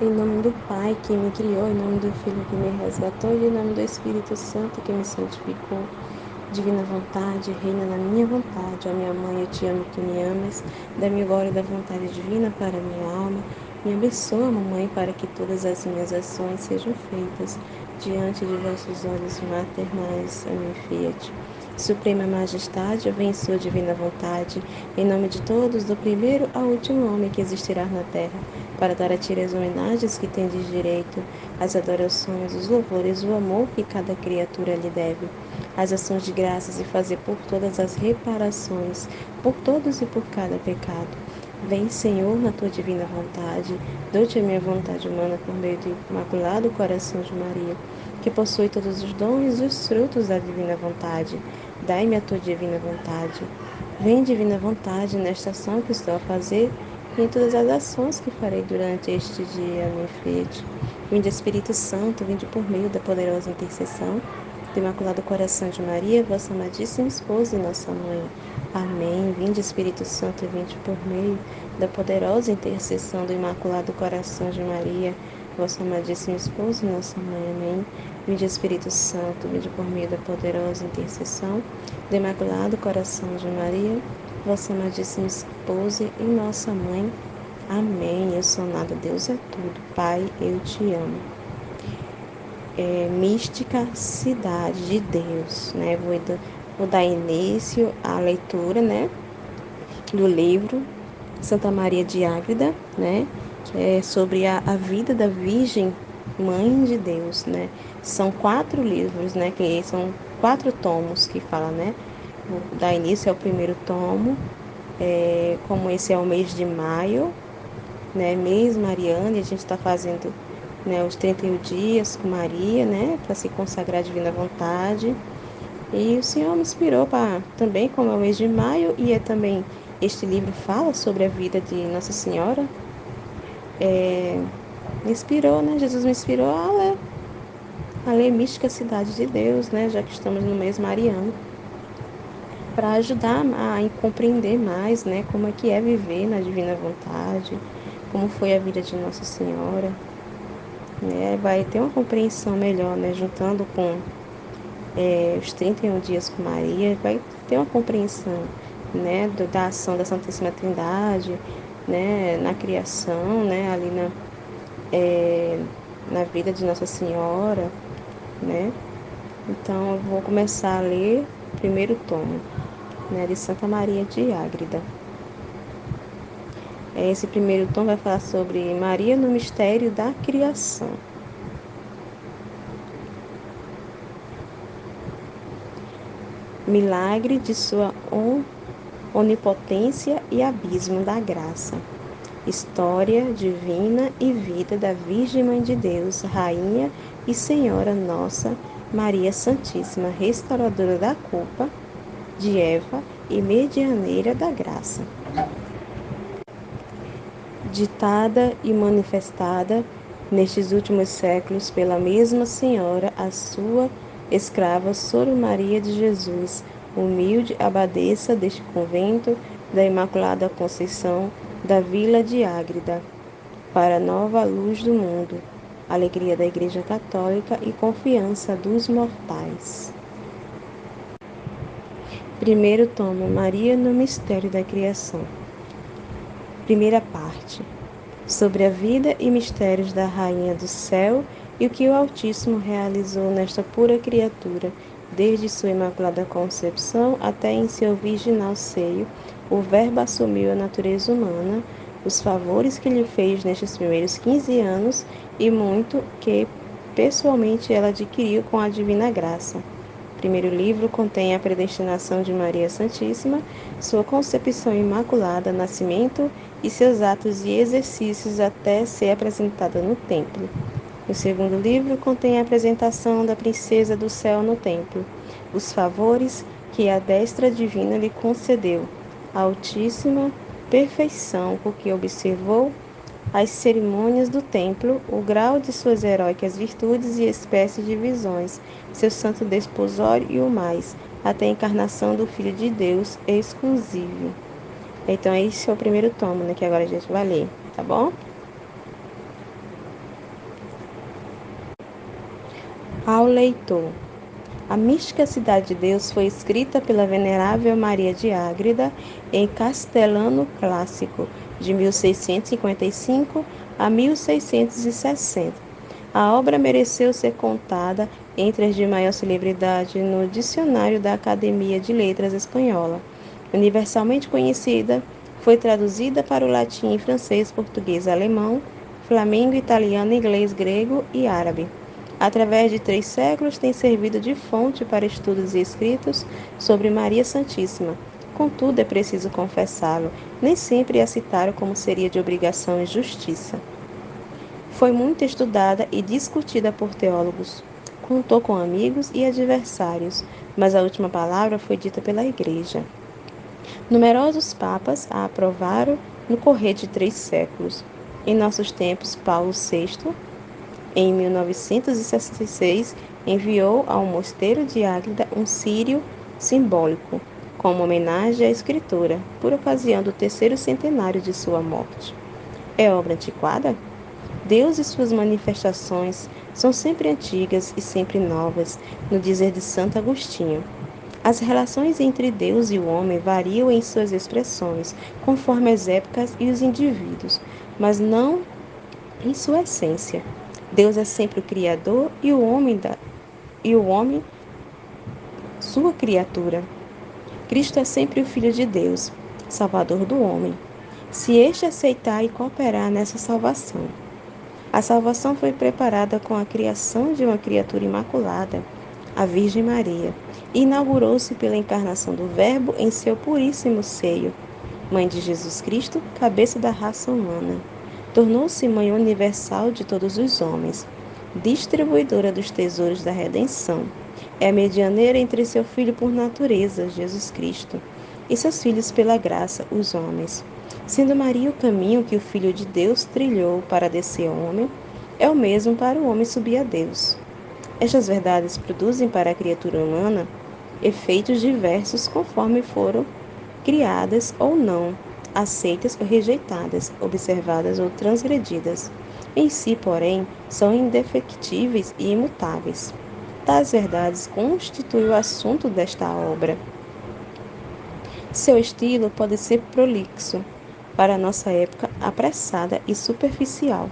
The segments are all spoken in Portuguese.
Em nome do Pai que me criou, em nome do Filho que me resgatou e em nome do Espírito Santo que me santificou. Divina vontade, reina na minha vontade. Ó minha mãe, eu te amo que me amas. Dá-me agora da vontade divina para a minha alma. Me abençoa, mamãe, para que todas as minhas ações sejam feitas diante de vossos olhos maternais. Amém, Fiat. Suprema Majestade, eu venho sua divina vontade, em nome de todos, do primeiro ao último homem que existirá na terra, para dar a ti as homenagens que tendes direito, as adorações, os louvores, o amor que cada criatura lhe deve, as ações de graças e fazer por todas as reparações, por todos e por cada pecado. Vem, Senhor, na tua divina vontade, dou-te a minha vontade humana por meio do imaculado coração de Maria, que possui todos os dons e os frutos da divina vontade. Dai-me a tua divina vontade. Vem, divina vontade, nesta ação que estou a fazer e em todas as ações que farei durante este dia, meu filho. Vinde, Espírito Santo, vinde por meio da poderosa intercessão do Imaculado Coração de Maria, vossa amadíssima esposa e nossa mãe. Amém. Vinde, Espírito Santo, e vinde por meio da poderosa intercessão do Imaculado Coração de Maria, vossa amadíssima esposa e nossa mãe. Amém. Vinde, Espírito Santo, vinde por meio da poderosa intercessão do Imaculado Coração de Maria, vossa amadíssima esposa e nossa mãe. Amém. Eu sou nada, Deus é tudo. Pai, eu te amo. Mística Cidade de Deus, né? Vou dar início à leitura, né, do livro Santa Maria de Ágreda, né, que é sobre a vida da Virgem Mãe de Deus, né? São 4 livros, né, que são 4 tomos que fala, né? Vou dar início ao primeiro tomo, como esse é o mês de maio, né, mês mariano, e a gente está fazendo, né, os 31 dias com Maria, né, para se consagrar à divina vontade. E o Senhor me inspirou para também, como é o mês de maio, e também este livro fala sobre a vida de Nossa Senhora, me inspirou, né, Jesus me inspirou a ler Mística Cidade de Deus, né, já que estamos no mês mariano, para ajudar a compreender mais, né, como é que é viver na divina vontade, como foi a vida de Nossa Senhora, né, vai ter uma compreensão melhor, né, juntando com os 31 dias com Maria, vai ter uma compreensão, né, da ação da Santíssima Trindade, né, na criação, né, ali na vida de Nossa Senhora, né. Então, eu vou começar a ler o primeiro tomo, né, de Santa Maria de Ágreda. Esse primeiro tom vai falar sobre Maria no mistério da criação. Milagre de sua onipotência e abismo da graça. História divina e vida da Virgem Mãe de Deus, Rainha e Senhora Nossa Maria Santíssima, restauradora da culpa de Eva e medianeira da graça. Ditada e manifestada nestes últimos séculos pela mesma Senhora, a sua escrava Sor Maria de Jesus, humilde abadesa deste convento da Imaculada Conceição da Vila de Ágreda, para a nova luz do mundo, alegria da Igreja Católica e confiança dos mortais. Primeiro tomo, Maria no mistério da criação. Primeira parte. Sobre a vida e mistérios da Rainha do Céu e o que o Altíssimo realizou nesta pura criatura, desde sua Imaculada Concepção até em seu virginal seio, o Verbo assumiu a natureza humana, os favores que lhe fez nestes primeiros 15 anos e muito que pessoalmente ela adquiriu com a divina graça. O primeiro livro contém a predestinação de Maria Santíssima, sua concepção imaculada, nascimento e seus atos e exercícios até ser apresentada no templo. O segundo livro contém a apresentação da princesa do céu no templo, os favores que a destra divina lhe concedeu, a altíssima perfeição com que observou as cerimônias do templo, o grau de suas heróicas virtudes e espécies de visões, seu santo desposório e o mais, até a encarnação do Filho de Deus exclusivo. Então, esse é o primeiro tomo, né, que agora a gente vai ler, tá bom? Ao leitor. A mística Cidade de Deus foi escrita pela venerável Maria de Ágreda em castelhano clássico, de 1655 a 1660. A obra mereceu ser contada entre as de maior celebridade no Dicionário da Academia de Letras Espanhola. Universalmente conhecida, foi traduzida para o latim, francês, português, alemão, flamengo, italiano, inglês, grego e árabe. Através de 3 séculos, tem servido de fonte para estudos e escritos sobre Maria Santíssima. Contudo, é preciso confessá-lo, nem sempre a citaram como seria de obrigação e justiça. Foi muito estudada e discutida por teólogos. Contou com amigos e adversários, mas a última palavra foi dita pela Igreja. Numerosos papas a aprovaram no correr de 3 séculos. Em nossos tempos, Paulo VI, em 1966, enviou ao mosteiro de Ágreda um círio simbólico, como homenagem à escritora, por ocasião do 3º centenário de sua morte. É obra antiquada? Deus e suas manifestações são sempre antigas e sempre novas, no dizer de Santo Agostinho. As relações entre Deus e o homem variam em suas expressões, conforme as épocas e os indivíduos, mas não em sua essência. Deus é sempre o Criador e o homem sua criatura. Cristo é sempre o Filho de Deus, Salvador do homem. Se este aceitar e cooperar nessa salvação. A salvação foi preparada com a criação de uma criatura imaculada, a Virgem Maria, e inaugurou-se pela encarnação do Verbo em seu puríssimo seio. Mãe de Jesus Cristo, cabeça da raça humana. Tornou-se mãe universal de todos os homens, distribuidora dos tesouros da redenção. É a medianeira entre seu Filho por natureza, Jesus Cristo, e seus filhos pela graça, os homens. Sendo Maria o caminho que o Filho de Deus trilhou para descer ao homem, é o mesmo para o homem subir a Deus. Estas verdades produzem para a criatura humana efeitos diversos conforme foram criadas ou não, aceitas ou rejeitadas, observadas ou transgredidas. Em si, porém, são indefectíveis e imutáveis. Tais verdades constituem o assunto desta obra. Seu estilo pode ser prolixo, para a nossa época apressada e superficial,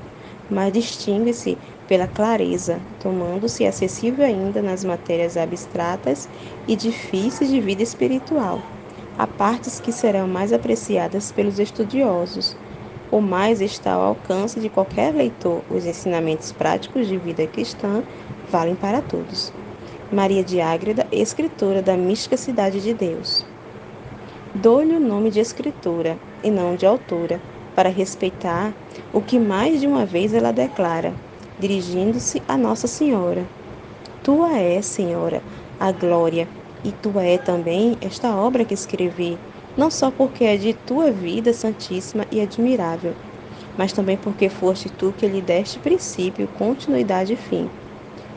mas distingue-se pela clareza, tomando-se acessível ainda nas matérias abstratas e difíceis de vida espiritual. Há partes que serão mais apreciadas pelos estudiosos, ou mais está ao alcance de qualquer leitor. Os ensinamentos práticos de vida cristã valem para todos. Maria de Ágreda, escritora da mística Cidade de Deus. Dou-lhe o nome de escritora e não de autora, para respeitar o que mais de uma vez ela declara, dirigindo-se a Nossa Senhora. Tua é, Senhora, a glória, e tua é também esta obra que escrevi, não só porque é de tua vida santíssima e admirável, mas também porque foste tu que lhe deste princípio, continuidade e fim.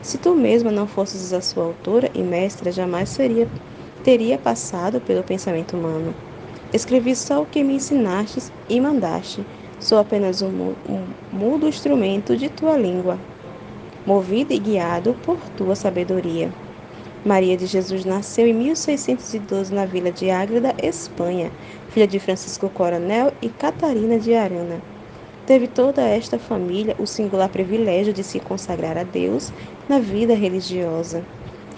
Se tu mesma não fosses a sua autora e mestra, jamais teria passado pelo pensamento humano. Escrevi só o que me ensinastes e mandaste. Sou apenas um mudo instrumento de tua língua, movido e guiado por tua sabedoria. Maria de Jesus nasceu em 1612 na vila de Ágreda, Espanha, filha de Francisco Coronel e Catarina de Arana. Teve toda esta família o singular privilégio de se consagrar a Deus na vida religiosa.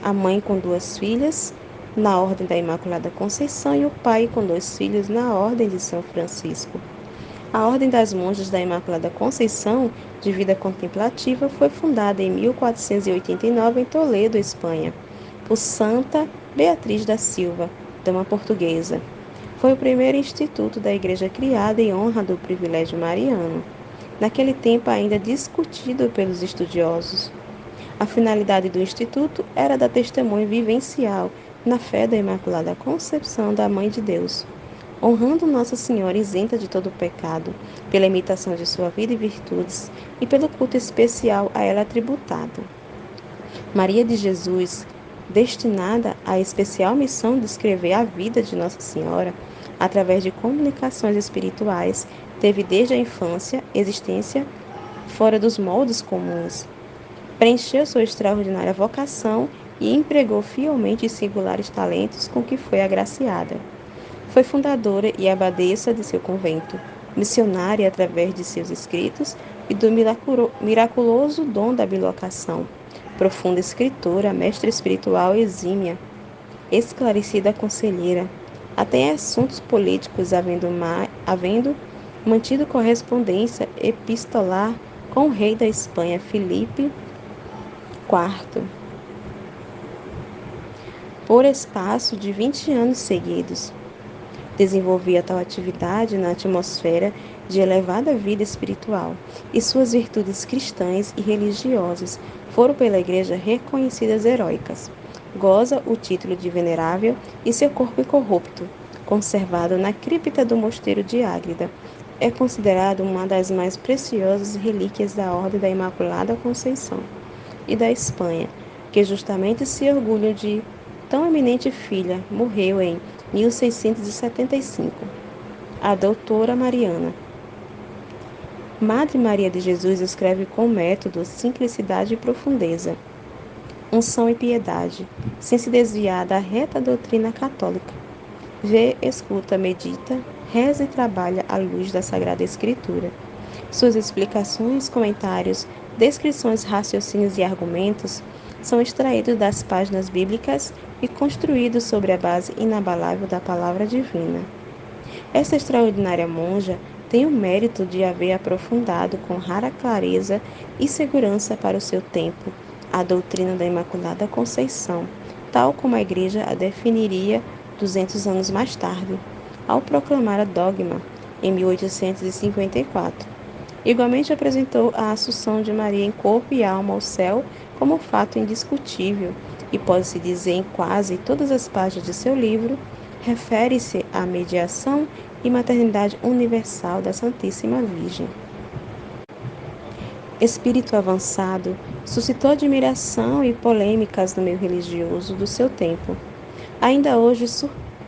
A mãe com 2 filhas, na Ordem da Imaculada Conceição, e o pai com 2 filhos na Ordem de São Francisco. A Ordem das Monjas da Imaculada Conceição, de vida contemplativa, foi fundada em 1489 em Toledo, Espanha, por Santa Beatriz da Silva, dama portuguesa. Foi o primeiro instituto da Igreja criado em honra do privilégio mariano, naquele tempo ainda discutido pelos estudiosos. A finalidade do instituto era dar testemunho vivencial na fé da Imaculada Concepção da Mãe de Deus, honrando Nossa Senhora isenta de todo pecado, pela imitação de sua vida e virtudes e pelo culto especial a ela tributado. Maria de Jesus, destinada à especial missão de escrever a vida de Nossa Senhora, através de comunicações espirituais, teve desde a infância existência fora dos moldes comuns. Preencheu sua extraordinária vocação e empregou fielmente os singulares talentos com que foi agraciada. Foi fundadora e abadesa de seu convento, missionária através de seus escritos e do miraculoso dom da bilocação. Profunda escritora, mestra espiritual exímia, esclarecida conselheira, até em assuntos políticos havendo mantido correspondência epistolar com o rei da Espanha, Filipe IV, por espaço de 20 anos seguidos. Desenvolvia tal atividade na atmosfera de elevada vida espiritual, e suas virtudes cristãs e religiosas foram pela Igreja reconhecidas heróicas. Goza o título de venerável e seu corpo incorrupto, conservado na cripta do mosteiro de Ágreda, é considerado uma das mais preciosas relíquias da Ordem da Imaculada Conceição e da Espanha, que justamente se orgulham de tão eminente filha. Morreu em 1675. A doutora Mariana. Madre Maria de Jesus escreve com método, simplicidade e profundeza, unção e piedade, sem se desviar da reta doutrina católica. Vê, escuta, medita, reza e trabalha à luz da Sagrada Escritura. Suas explicações, comentários, descrições, raciocínios e argumentos são extraídos das páginas bíblicas e construídos sobre a base inabalável da palavra divina. Esta extraordinária monja tem o mérito de haver aprofundado com rara clareza e segurança para o seu tempo a doutrina da Imaculada Conceição, tal como a Igreja a definiria 200 anos mais tarde, ao proclamar a dogma em 1854. Igualmente apresentou a Assunção de Maria em corpo e alma ao céu como fato indiscutível, e pode-se dizer em quase todas as páginas de seu livro, refere-se à mediação e maternidade universal da Santíssima Virgem. Espírito avançado, suscitou admiração e polêmicas no meio religioso do seu tempo. Ainda hoje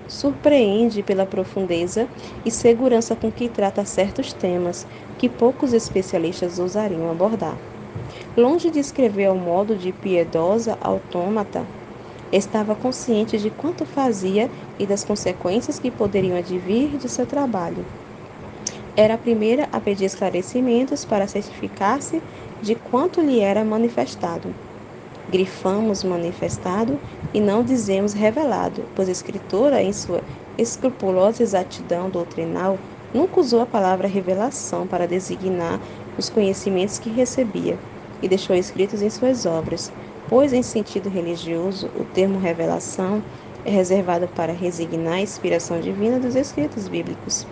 surpreende pela profundeza e segurança com que trata certos temas que poucos especialistas ousariam abordar. Longe de escrever ao modo de piedosa autômata, estava consciente de quanto fazia e das consequências que poderiam advir de seu trabalho. Era a primeira a pedir esclarecimentos para certificar-se de quanto lhe era manifestado. Grifamos manifestado e não dizemos revelado, pois a escritora, em sua escrupulosa exatidão doutrinal, nunca usou a palavra revelação para designar os conhecimentos que recebia, e deixou escritos em suas obras, pois em sentido religioso o termo revelação é reservado para resignar a inspiração divina dos escritos bíblicos,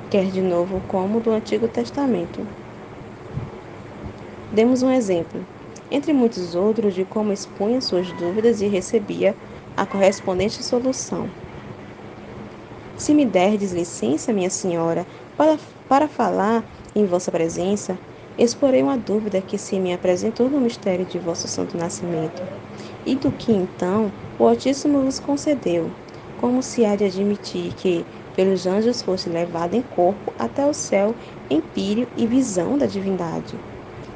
quer de Novo como do Antigo Testamento. Demos um exemplo, entre muitos outros, de como expunha suas dúvidas e recebia a correspondente solução. Se me derdes licença, minha senhora, para falar em vossa presença, exporei uma dúvida que se me apresentou no mistério de vosso santo nascimento, e do que então o Altíssimo vos concedeu, como se há de admitir que pelos anjos fosse levado em corpo até o céu empíreo e visão da divindade.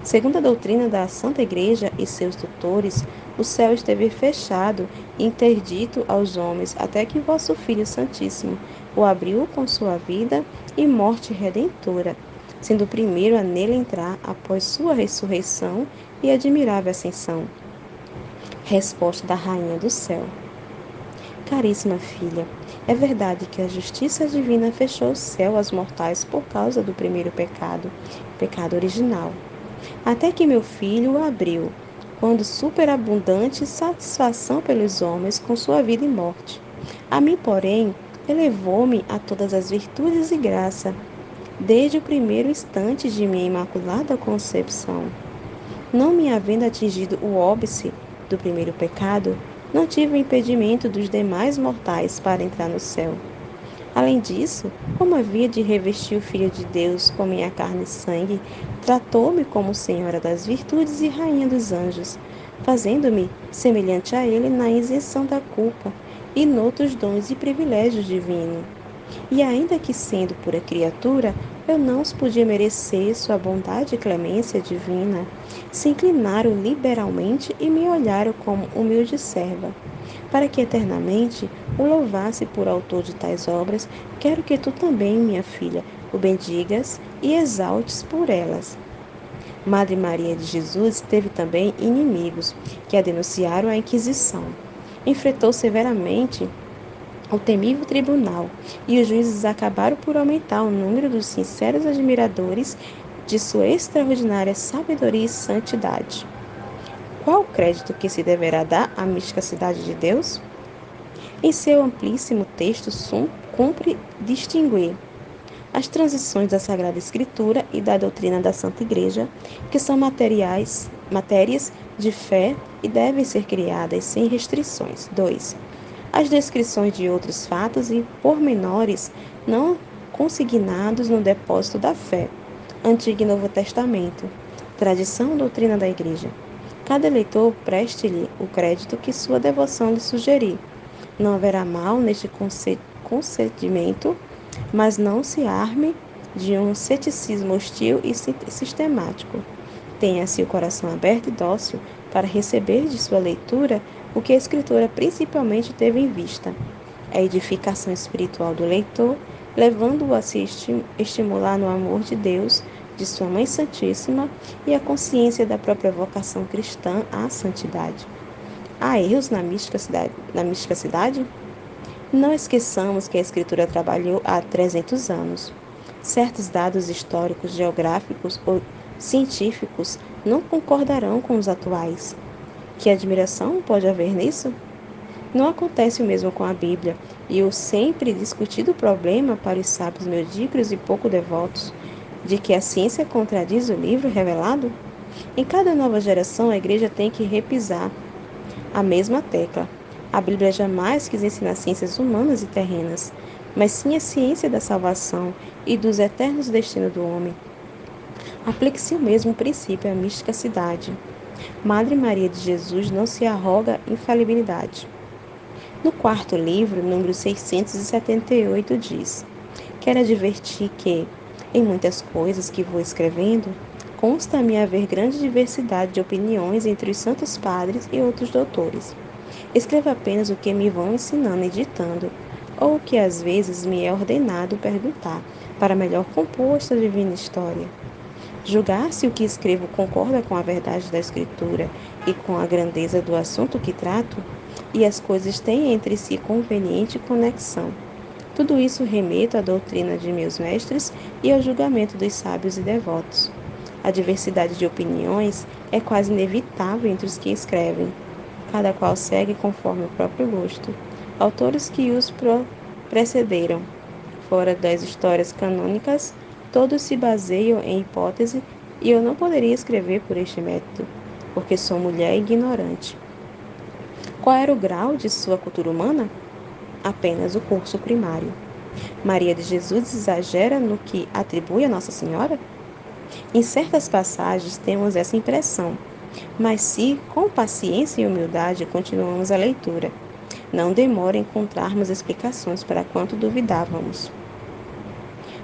Segundo a doutrina da Santa Igreja e seus tutores, o céu esteve fechado e interdito aos homens até que vosso Filho Santíssimo o abriu com sua vida e morte redentora, sendo o primeiro a nele entrar após sua ressurreição e admirável ascensão. Resposta da Rainha do Céu. Caríssima filha, é verdade que a justiça divina fechou o céu aos mortais por causa do primeiro pecado, pecado original, até que meu filho o abriu, quando superabundante satisfação pelos homens com sua vida e morte. A mim, porém, elevou-me a todas as virtudes e graça, desde o primeiro instante de minha imaculada concepção. Não me havendo atingido o óbice do primeiro pecado, não tive o impedimento dos demais mortais para entrar no céu. Além disso, como havia de revestir o Filho de Deus com minha carne e sangue, tratou-me como Senhora das virtudes e Rainha dos anjos, fazendo-me semelhante a Ele na isenção da culpa e noutros dons e privilégios divinos. E ainda que sendo pura criatura, Eu não os podia merecer sua bondade e clemência divina, se inclinaram liberalmente e me olharam como humilde serva. Para que eternamente o louvasse por autor de tais obras, quero que tu também, minha filha, o bendigas e exaltes por elas. Madre Maria de Jesus teve também inimigos que a denunciaram à Inquisição. Enfrentou severamente o temível tribunal, e os juízes acabaram por aumentar o número dos sinceros admiradores de sua extraordinária sabedoria e santidade. Qual o crédito que se deverá dar à mística cidade de Deus? Em seu amplíssimo texto, cumpre distinguir as transições da Sagrada Escritura e da doutrina da Santa Igreja, que são matérias de fé e devem ser criadas sem restrições. 2. As descrições de outros fatos e pormenores não consignados no depósito da fé, Antigo e Novo Testamento, tradição e doutrina da Igreja. Cada leitor preste-lhe o crédito que sua devoção lhe sugerir. Não haverá mal neste concedimento, mas não se arme de um ceticismo hostil e sistemático. Tenha-se o coração aberto e dócil para receber de sua leitura o que a Escritura principalmente teve em vista: a edificação espiritual do leitor, levando-o a se estimular no amor de Deus, de sua Mãe Santíssima e a consciência da própria vocação cristã à santidade. Há erros na mística cidade? Não esqueçamos que a Escritura trabalhou há 300 anos. Certos dados históricos, geográficos ou científicos não concordarão com os atuais. Que admiração pode haver nisso? Não acontece o mesmo com a Bíblia e o sempre discutido problema para os sábios medíocres e pouco devotos, de que a ciência contradiz o livro revelado? Em cada nova geração, a igreja tem que repisar a mesma tecla. A Bíblia jamais quis ensinar ciências humanas e terrenas, mas sim a ciência da salvação e dos eternos destinos do homem. Aplique-se o mesmo princípio à mística cidade. Madre Maria de Jesus não se arroga infalibilidade. No quarto livro, número 678, diz: Quero advertir que, em muitas coisas que vou escrevendo, consta-me haver grande diversidade de opiniões entre os santos padres e outros doutores. Escrevo apenas o que me vão ensinando e ditando, ou o que às vezes me é ordenado perguntar, para melhor compor esta divina história. Julgar se o que escrevo concorda com a verdade da Escritura e com a grandeza do assunto que trato, e as coisas têm entre si conveniente conexão. Tudo isso remeto à doutrina de meus mestres e ao julgamento dos sábios e devotos. A diversidade de opiniões é quase inevitável entre os que escrevem. Cada qual segue conforme o próprio gosto. Autores que os precederam, fora das histórias canônicas, todos se baseiam em hipótese e eu não poderia escrever por este método, porque sou mulher ignorante. Qual era o grau de sua cultura humana? Apenas o curso primário. Maria de Jesus exagera no que atribui a Nossa Senhora? Em certas passagens temos essa impressão, mas se, com paciência e humildade, continuamos a leitura, não demora em encontrarmos explicações para quanto duvidávamos.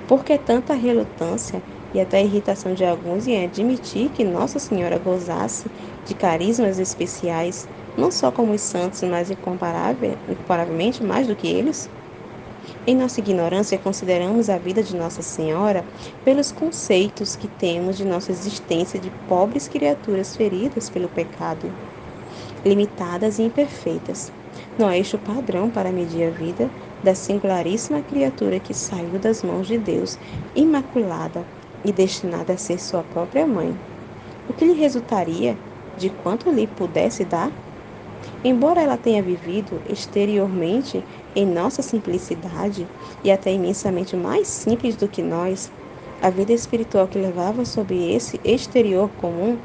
Por que tanta relutância e até irritação de alguns em admitir que Nossa Senhora gozasse de carismas especiais, não só como os santos, mas incomparavelmente mais do que eles? Em nossa ignorância, consideramos a vida de Nossa Senhora pelos conceitos que temos de nossa existência de pobres criaturas feridas pelo pecado, limitadas e imperfeitas. Não é este o padrão para medir a vida da singularíssima criatura que saiu das mãos de Deus, imaculada e destinada a ser sua própria mãe. O que lhe resultaria de quanto lhe pudesse dar? Embora ela tenha vivido exteriormente em nossa simplicidade e até imensamente mais simples do que nós, a vida espiritual que levava sob esse exterior comum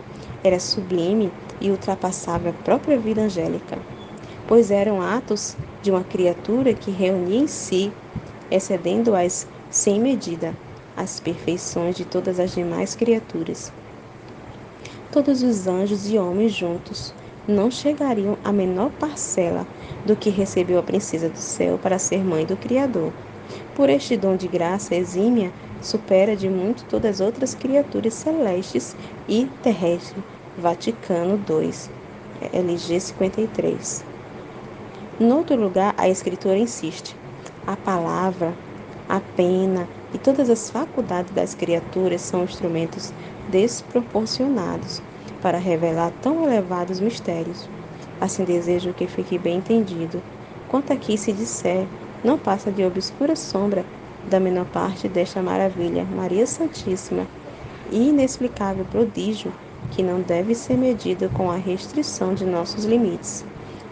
era sublime e ultrapassava a própria vida angélica, pois eram atos de uma criatura que reunia em si, excedendo-as sem medida, as perfeições de todas as demais criaturas. Todos os anjos e homens juntos não chegariam à menor parcela do que recebeu a princesa do céu para ser mãe do Criador. Por este dom de graça exímia, supera de muito todas as outras criaturas celestes e terrestres. Vaticano II, LG 53. Em outro lugar, a escritora insiste: a palavra, a pena e todas as faculdades das criaturas são instrumentos desproporcionados para revelar tão elevados mistérios. Assim desejo que fique bem entendido. Quanto aqui se disser, não passa de obscura sombra da menor parte desta maravilha, Maria Santíssima, e inexplicável prodígio que não deve ser medido com a restrição de nossos limites,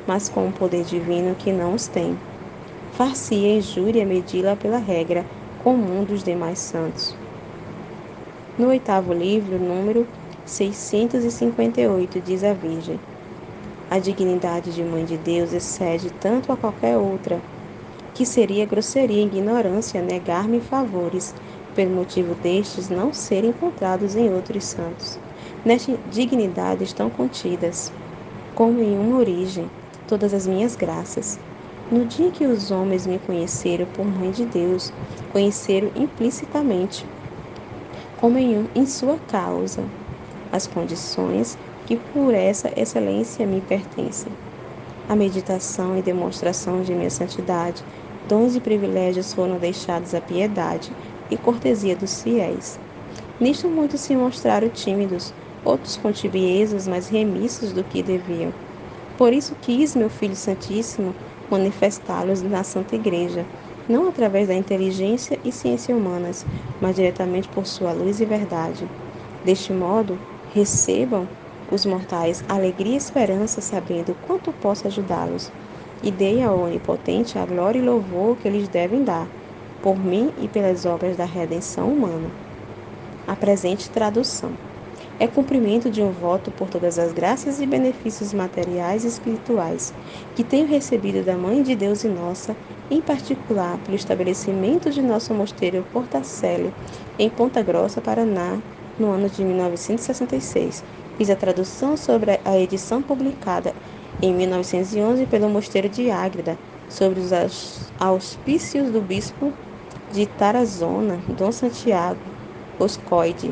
mas com um poder divino que não os tem. Far-se-ia injúria medi-la pela regra comum dos demais santos. No 8º livro, número 658, diz a Virgem: a dignidade de Mãe de Deus excede tanto a qualquer outra, que seria grosseria e ignorância negar-me favores, pelo motivo destes não serem encontrados em outros santos. Nesta dignidade estão contidas, como em uma origem, todas as minhas graças. No dia em que os homens me conheceram por Mãe de Deus, conheceram implicitamente, como em sua causa, as condições que por essa excelência me pertencem. A meditação e demonstração de minha santidade, dons e privilégios foram deixados à piedade e cortesia dos fiéis. Nisto muitos se mostraram tímidos, outros com tibiezas mais remissos do que deviam. Por isso quis meu Filho Santíssimo manifestá-los na Santa Igreja, não através da inteligência e ciência humanas, mas diretamente por sua luz e verdade. Deste modo, recebam os mortais alegria e esperança, sabendo quanto posso ajudá-los, e dei ao Onipotente a glória e louvor que lhes devem dar, por mim e pelas obras da redenção humana. A presente tradução é cumprimento de um voto por todas as graças e benefícios materiais e espirituais que tenho recebido da Mãe de Deus e nossa, em particular pelo estabelecimento de nosso mosteiro Portacelli, em Ponta Grossa, Paraná, no ano de 1966. Fiz a tradução sobre a edição publicada em 1911 pelo Mosteiro de Ágreda, sobre os auspícios do bispo de Tarazona, Dom Santiago Oscoide,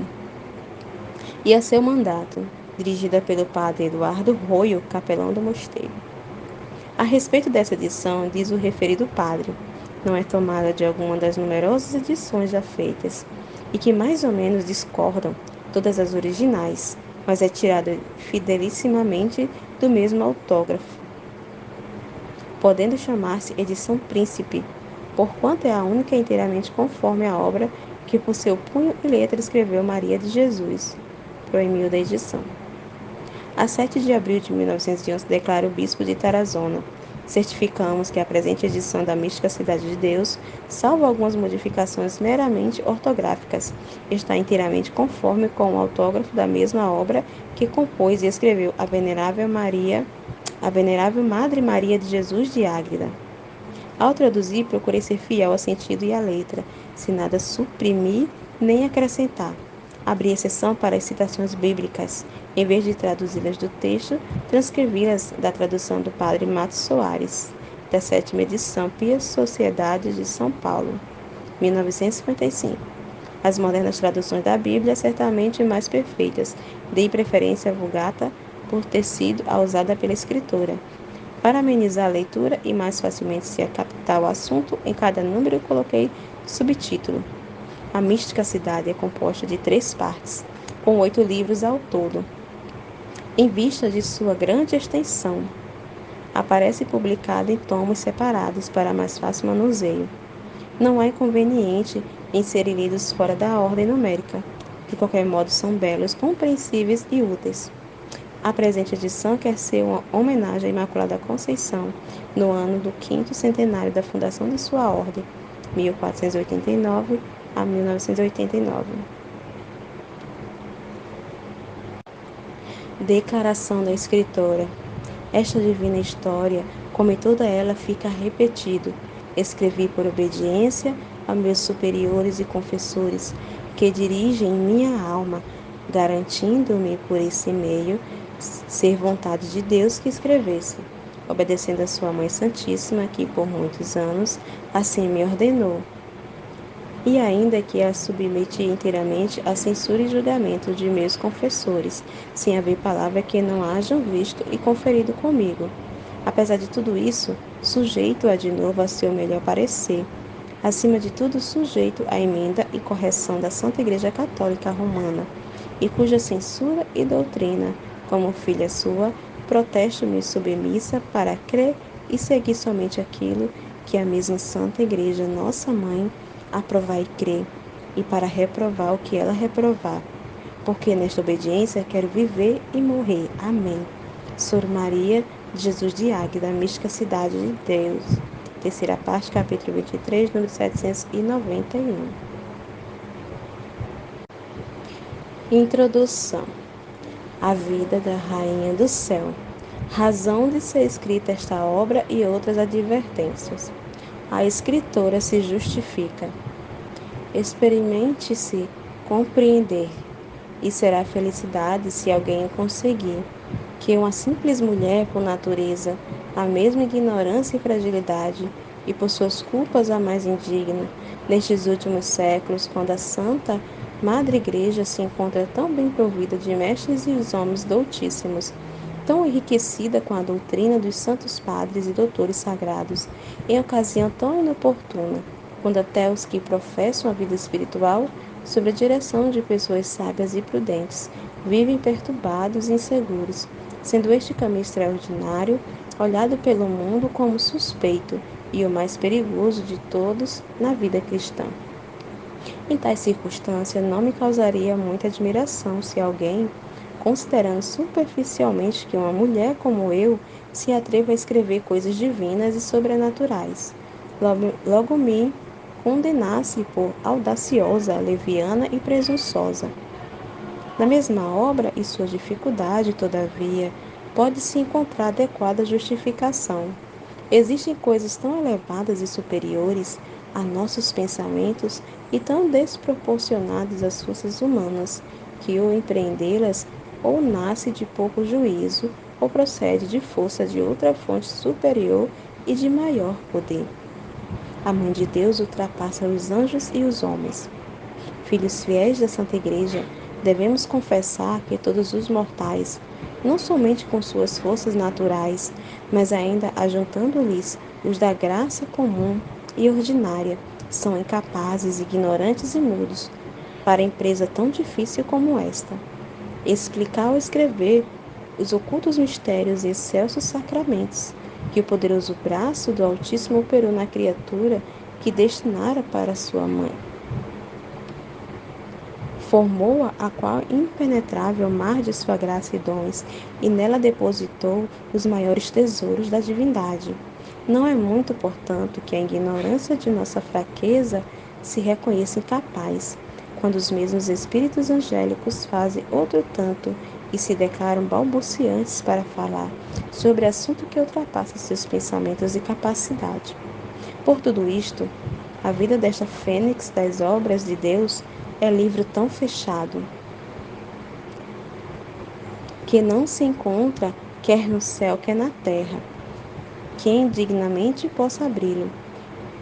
e a seu mandato, dirigida pelo padre Eduardo Roio, capelão do mosteiro. A respeito dessa edição, diz o referido padre, não é tomada de alguma das numerosas edições já feitas, e que mais ou menos discordam todas as originais, mas é tirada fidelissimamente do mesmo autógrafo, podendo chamar-se edição príncipe, porquanto é a única inteiramente conforme a obra que por seu punho e letra escreveu Maria de Jesus, proemiu da edição. A 7 de abril de 1911, declara o bispo de Tarazona: certificamos que a presente edição da Mística Cidade de Deus, salvo algumas modificações meramente ortográficas, está inteiramente conforme com o autógrafo da mesma obra que compôs e escreveu a Venerável Madre Maria de Jesus de Ágreda. Ao traduzir, procurei ser fiel ao sentido e à letra, sem nada suprimir nem acrescentar. Abri exceção para as citações bíblicas, em vez de traduzi-las do texto, transcrevi-las da tradução do padre Matos Soares, da 7ª edição Pia Sociedade de São Paulo, 1955. As modernas traduções da Bíblia, certamente mais perfeitas, dei preferência à Vulgata por ter sido a usada pela escritora. Para amenizar a leitura e mais facilmente se captar o assunto, em cada número coloquei subtítulo. A Mística Cidade é composta de 3 partes, com 8 livros ao todo. Em vista de sua grande extensão, aparece publicada em tomos separados para mais fácil manuseio. Não há inconveniente em serem lidos fora da ordem numérica. De qualquer modo, são belos, compreensíveis e úteis. A presente edição quer ser uma homenagem à Imaculada Conceição, no ano do 5º centenário da fundação de sua ordem, 1489 a 1989. Declaração da escritora. Esta divina história, como em toda ela, fica repetido. Escrevi por obediência a meus superiores e confessores, que dirigem minha alma, garantindo-me por esse meio ser vontade de Deus que escrevesse, obedecendo a sua Mãe Santíssima, que por muitos anos assim me ordenou. e ainda que a submeti inteiramente à censura e julgamento de meus confessores, sem haver palavra que não hajam visto e conferido comigo. Apesar de tudo isso, sujeito-a de novo a seu melhor parecer. Acima de tudo, sujeito à emenda e correção da Santa Igreja Católica Romana, e cuja censura e doutrina, como filha sua, protesto-me submissa para crer e seguir somente aquilo que a mesma Santa Igreja, nossa Mãe, aprovar e crer, e para reprovar o que ela reprovar. Porque nesta obediência quero viver e morrer. Amém. Sor Maria de Jesus de Águeda, mística cidade de Deus. Terceira parte, capítulo 23, número 791. Introdução. A vida da Rainha do Céu. Razão de ser escrita esta obra e outras advertências. A escritora se justifica. Experimente-se compreender, e será felicidade se alguém o conseguir, que uma simples mulher, por natureza, a mesma ignorância e fragilidade, e por suas culpas a mais indigna, nestes últimos séculos, quando a Santa Madre Igreja se encontra tão bem provida de mestres e os homens doutíssimos, tão enriquecida com a doutrina dos santos padres e doutores sagrados, em ocasião tão inoportuna, quando até os que professam a vida espiritual, sob a direção de pessoas sábias e prudentes, vivem perturbados e inseguros, sendo este caminho extraordinário olhado pelo mundo como suspeito e o mais perigoso de todos na vida cristã. Em tais circunstâncias, não me causaria muita admiração se alguém, considerando superficialmente que uma mulher como eu se atreva a escrever coisas divinas e sobrenaturais, logo me condenasse por audaciosa, leviana e presunçosa. Na mesma obra e sua dificuldade, todavia, pode-se encontrar adequada justificação. Existem coisas tão elevadas e superiores a nossos pensamentos e tão desproporcionadas às forças humanas, que o empreendê-las ou nasce de pouco juízo ou procede de força de outra fonte superior e de maior poder. A Mãe de Deus ultrapassa os anjos e os homens. Filhos fiéis da Santa Igreja, devemos confessar que todos os mortais, não somente com suas forças naturais, mas ainda ajuntando-lhes os da graça comum e ordinária, são incapazes, ignorantes e mudos para empresa tão difícil como esta. Explicar ou escrever os ocultos mistérios e excelsos sacramentos que o poderoso braço do Altíssimo operou na criatura que destinara para sua mãe. Formou-a a qual impenetrável mar de sua graça e dons, e nela depositou os maiores tesouros da divindade. Não é muito, portanto, que a ignorância de nossa fraqueza se reconheça incapaz, quando os mesmos espíritos angélicos fazem outro tanto e se declaram balbuciantes para falar sobre assunto que ultrapassa seus pensamentos e capacidade. Por tudo isto, a vida desta fênix das obras de Deus é livro tão fechado que não se encontra quer no céu, quer na terra, quem dignamente possa abri-lo.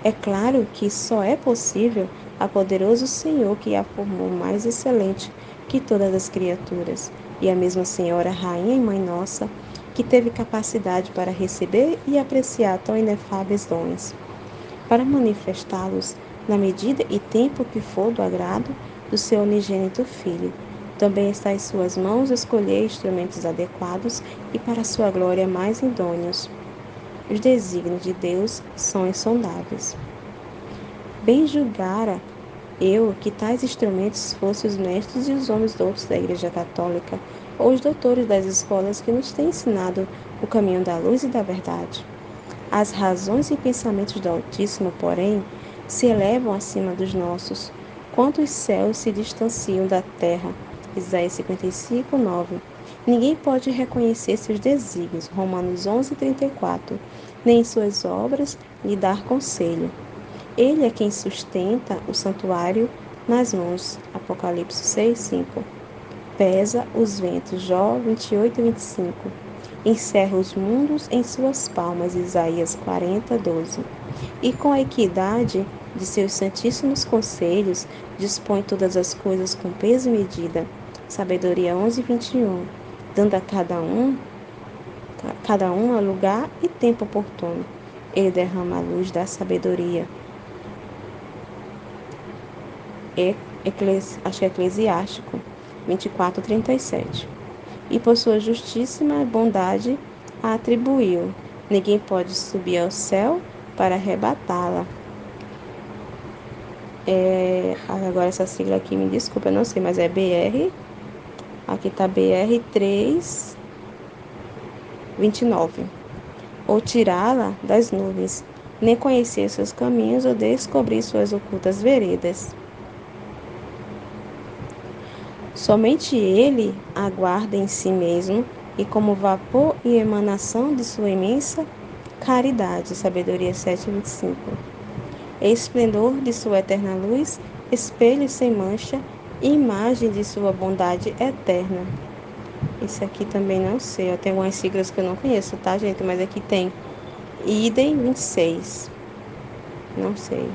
É claro que só é possível a poderoso Senhor que a formou mais excelente que todas as criaturas, e a mesma Senhora, Rainha e Mãe Nossa, que teve capacidade para receber e apreciar tão inefáveis dons, para manifestá-los na medida e tempo que for do agrado do seu unigênito Filho. Também está em suas mãos escolher instrumentos adequados e para sua glória mais idôneos. Os desígnios de Deus são insondáveis. Bem julgara eu que tais instrumentos fossem os mestres e os homens doutos da Igreja Católica, ou os doutores das escolas que nos têm ensinado o caminho da luz e da verdade. As razões e pensamentos do Altíssimo, porém, se elevam acima dos nossos, quanto os céus se distanciam da terra. Isaías 55, 9. Ninguém pode reconhecer seus desígnios, Romanos 11, 34, nem em suas obras lhe dar conselho. Ele é quem sustenta o santuário nas mãos, Apocalipse 6, 5. Pesa os ventos, Jó 28, 25. Encerra os mundos em suas palmas, Isaías 40, 12. E com a equidade De seus santíssimos conselhos, dispõe todas as coisas com peso e medida. Sabedoria 11:21, dando a cada um lugar e tempo oportuno. Ele derrama a luz da sabedoria. Acho que é Eclesiástico 24:37. E por sua justíssima bondade a atribuiu. Ninguém pode subir ao céu para arrebatá-la. Agora essa sigla aqui, me desculpa, eu não sei, mas é BR. Aqui está BR 3:29. Ou tirá-la das nuvens, nem conhecer seus caminhos ou descobrir suas ocultas veredas. Somente ele aguarda em si mesmo e como vapor e emanação de sua imensa caridade. Sabedoria 7:25. Esplendor de sua eterna luz, espelho sem mancha, imagem de sua bondade eterna. Esse aqui também não sei, tem algumas siglas que eu não conheço, tá, gente? Mas aqui tem Idem 26. Não sei.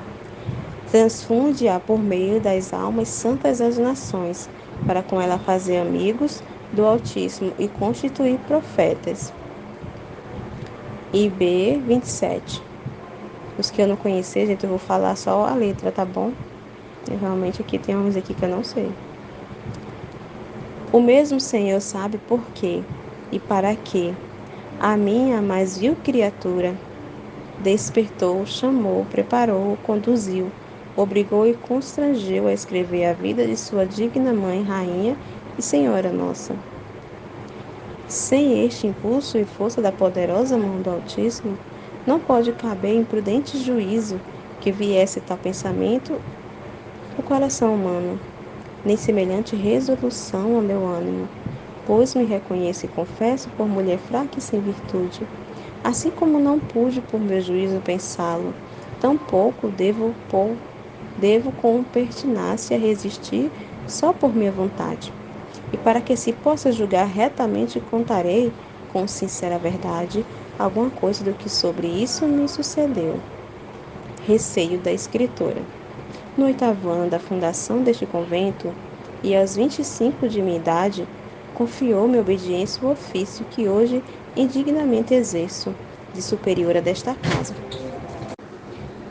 Transfunde-a por meio das almas santas das nações, para com ela fazer amigos do Altíssimo e constituir profetas. IB 27. Os que eu não conhecer, gente, eu vou falar só a letra, tá bom? E realmente aqui tem uns aqui que eu não sei. O mesmo Senhor sabe por quê e para quê. A minha mais vil criatura despertou, chamou, preparou, conduziu, obrigou e constrangeu a escrever a vida de sua digna mãe, rainha e senhora nossa. Sem este impulso e força da poderosa mão do Altíssimo, não pode caber imprudente juízo que viesse tal pensamento no coração humano, nem semelhante resolução ao meu ânimo, pois me reconheço e confesso por mulher fraca e sem virtude. Assim como não pude por meu juízo pensá-lo, tampouco devo com pertinácia resistir só por minha vontade. E para que se possa julgar retamente, contarei, com sincera verdade, alguma coisa do que sobre isso me sucedeu. Receio da escritora. No 8º ano da fundação deste convento, e aos 25 de minha idade, confiou-me obediência o ofício que hoje indignamente exerço, de superiora desta casa.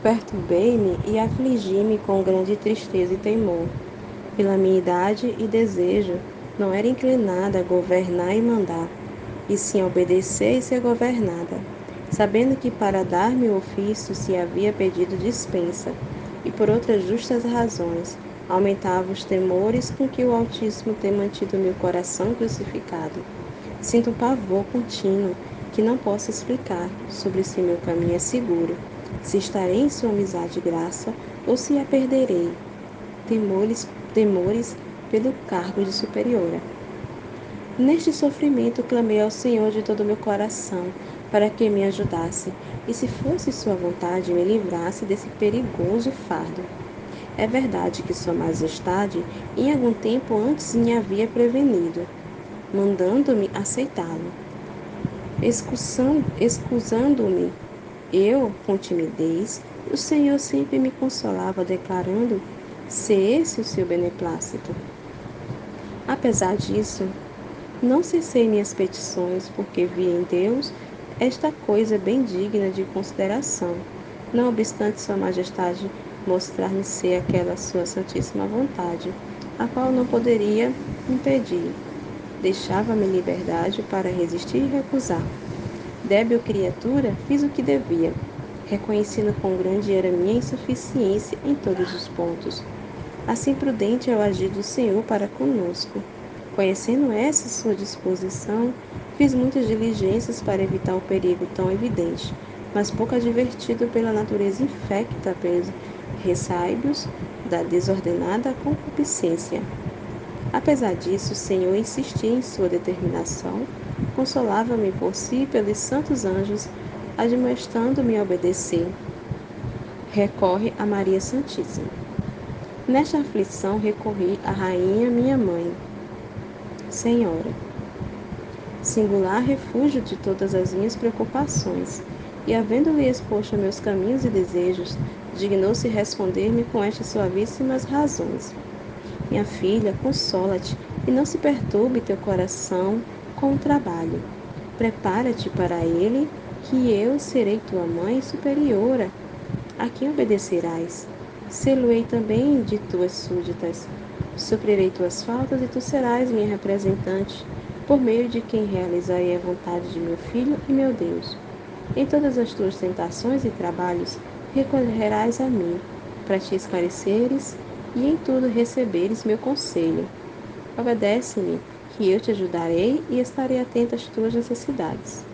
Perturbei-me e afligi-me com grande tristeza e temor. Pela minha idade e desejo, não era inclinada a governar e mandar, e sim a obedecer e ser governada, sabendo que para dar-me o ofício se havia pedido dispensa, e por outras justas razões, aumentava os temores com que o Altíssimo tem mantido meu coração crucificado. Sinto um pavor contínuo que não posso explicar sobre se meu caminho é seguro, se estarei em sua amizade e graça ou se a perderei. Temores pelo cargo de superiora. Neste sofrimento clamei ao Senhor de todo o meu coração para que me ajudasse e, se fosse sua vontade, me livrasse desse perigoso fardo. É verdade que sua majestade em algum tempo antes me havia prevenido, mandando-me aceitá-lo. Excusando-me eu com timidez, o Senhor sempre me consolava, declarando ser esse o seu beneplácito. Apesar disso, não cessei minhas petições, porque vi em Deus esta coisa bem digna de consideração, não obstante Sua Majestade mostrar-me ser aquela Sua Santíssima Vontade, a qual não poderia impedir. Deixava-me liberdade para resistir e recusar. Débil criatura, fiz o que devia, reconhecendo quão grande era minha insuficiência em todos os pontos. Assim prudente é o agir do Senhor para conosco. Conhecendo essa sua disposição, fiz muitas diligências para evitar o perigo tão evidente, mas pouco advertido pela natureza infecta pelos ressaios da desordenada concupiscência. Apesar disso, o Senhor insistia em sua determinação, consolava-me por si pelos santos anjos, admoestando-me a obedecer. Recorre a Maria Santíssima. Nesta aflição recorri à Rainha, minha mãe. Senhora, singular refúgio de todas as minhas preocupações, E havendo-lhe exposto meus caminhos e desejos, dignou-se responder-me com estas suavíssimas razões: Minha filha, consola-te, e não se perturbe teu coração com o trabalho. Prepara-te para ele, que eu serei tua mãe superiora, a quem obedecerás. Sê-lo-ei também de tuas súditas. Suprirei tuas faltas e tu serás minha representante, por meio de quem realizarei a vontade de meu Filho e meu Deus. Em todas as tuas tentações e trabalhos, recorrerás a mim, para te esclareceres e em tudo receberes meu conselho. Obedece-me, que eu te ajudarei e estarei atento às tuas necessidades.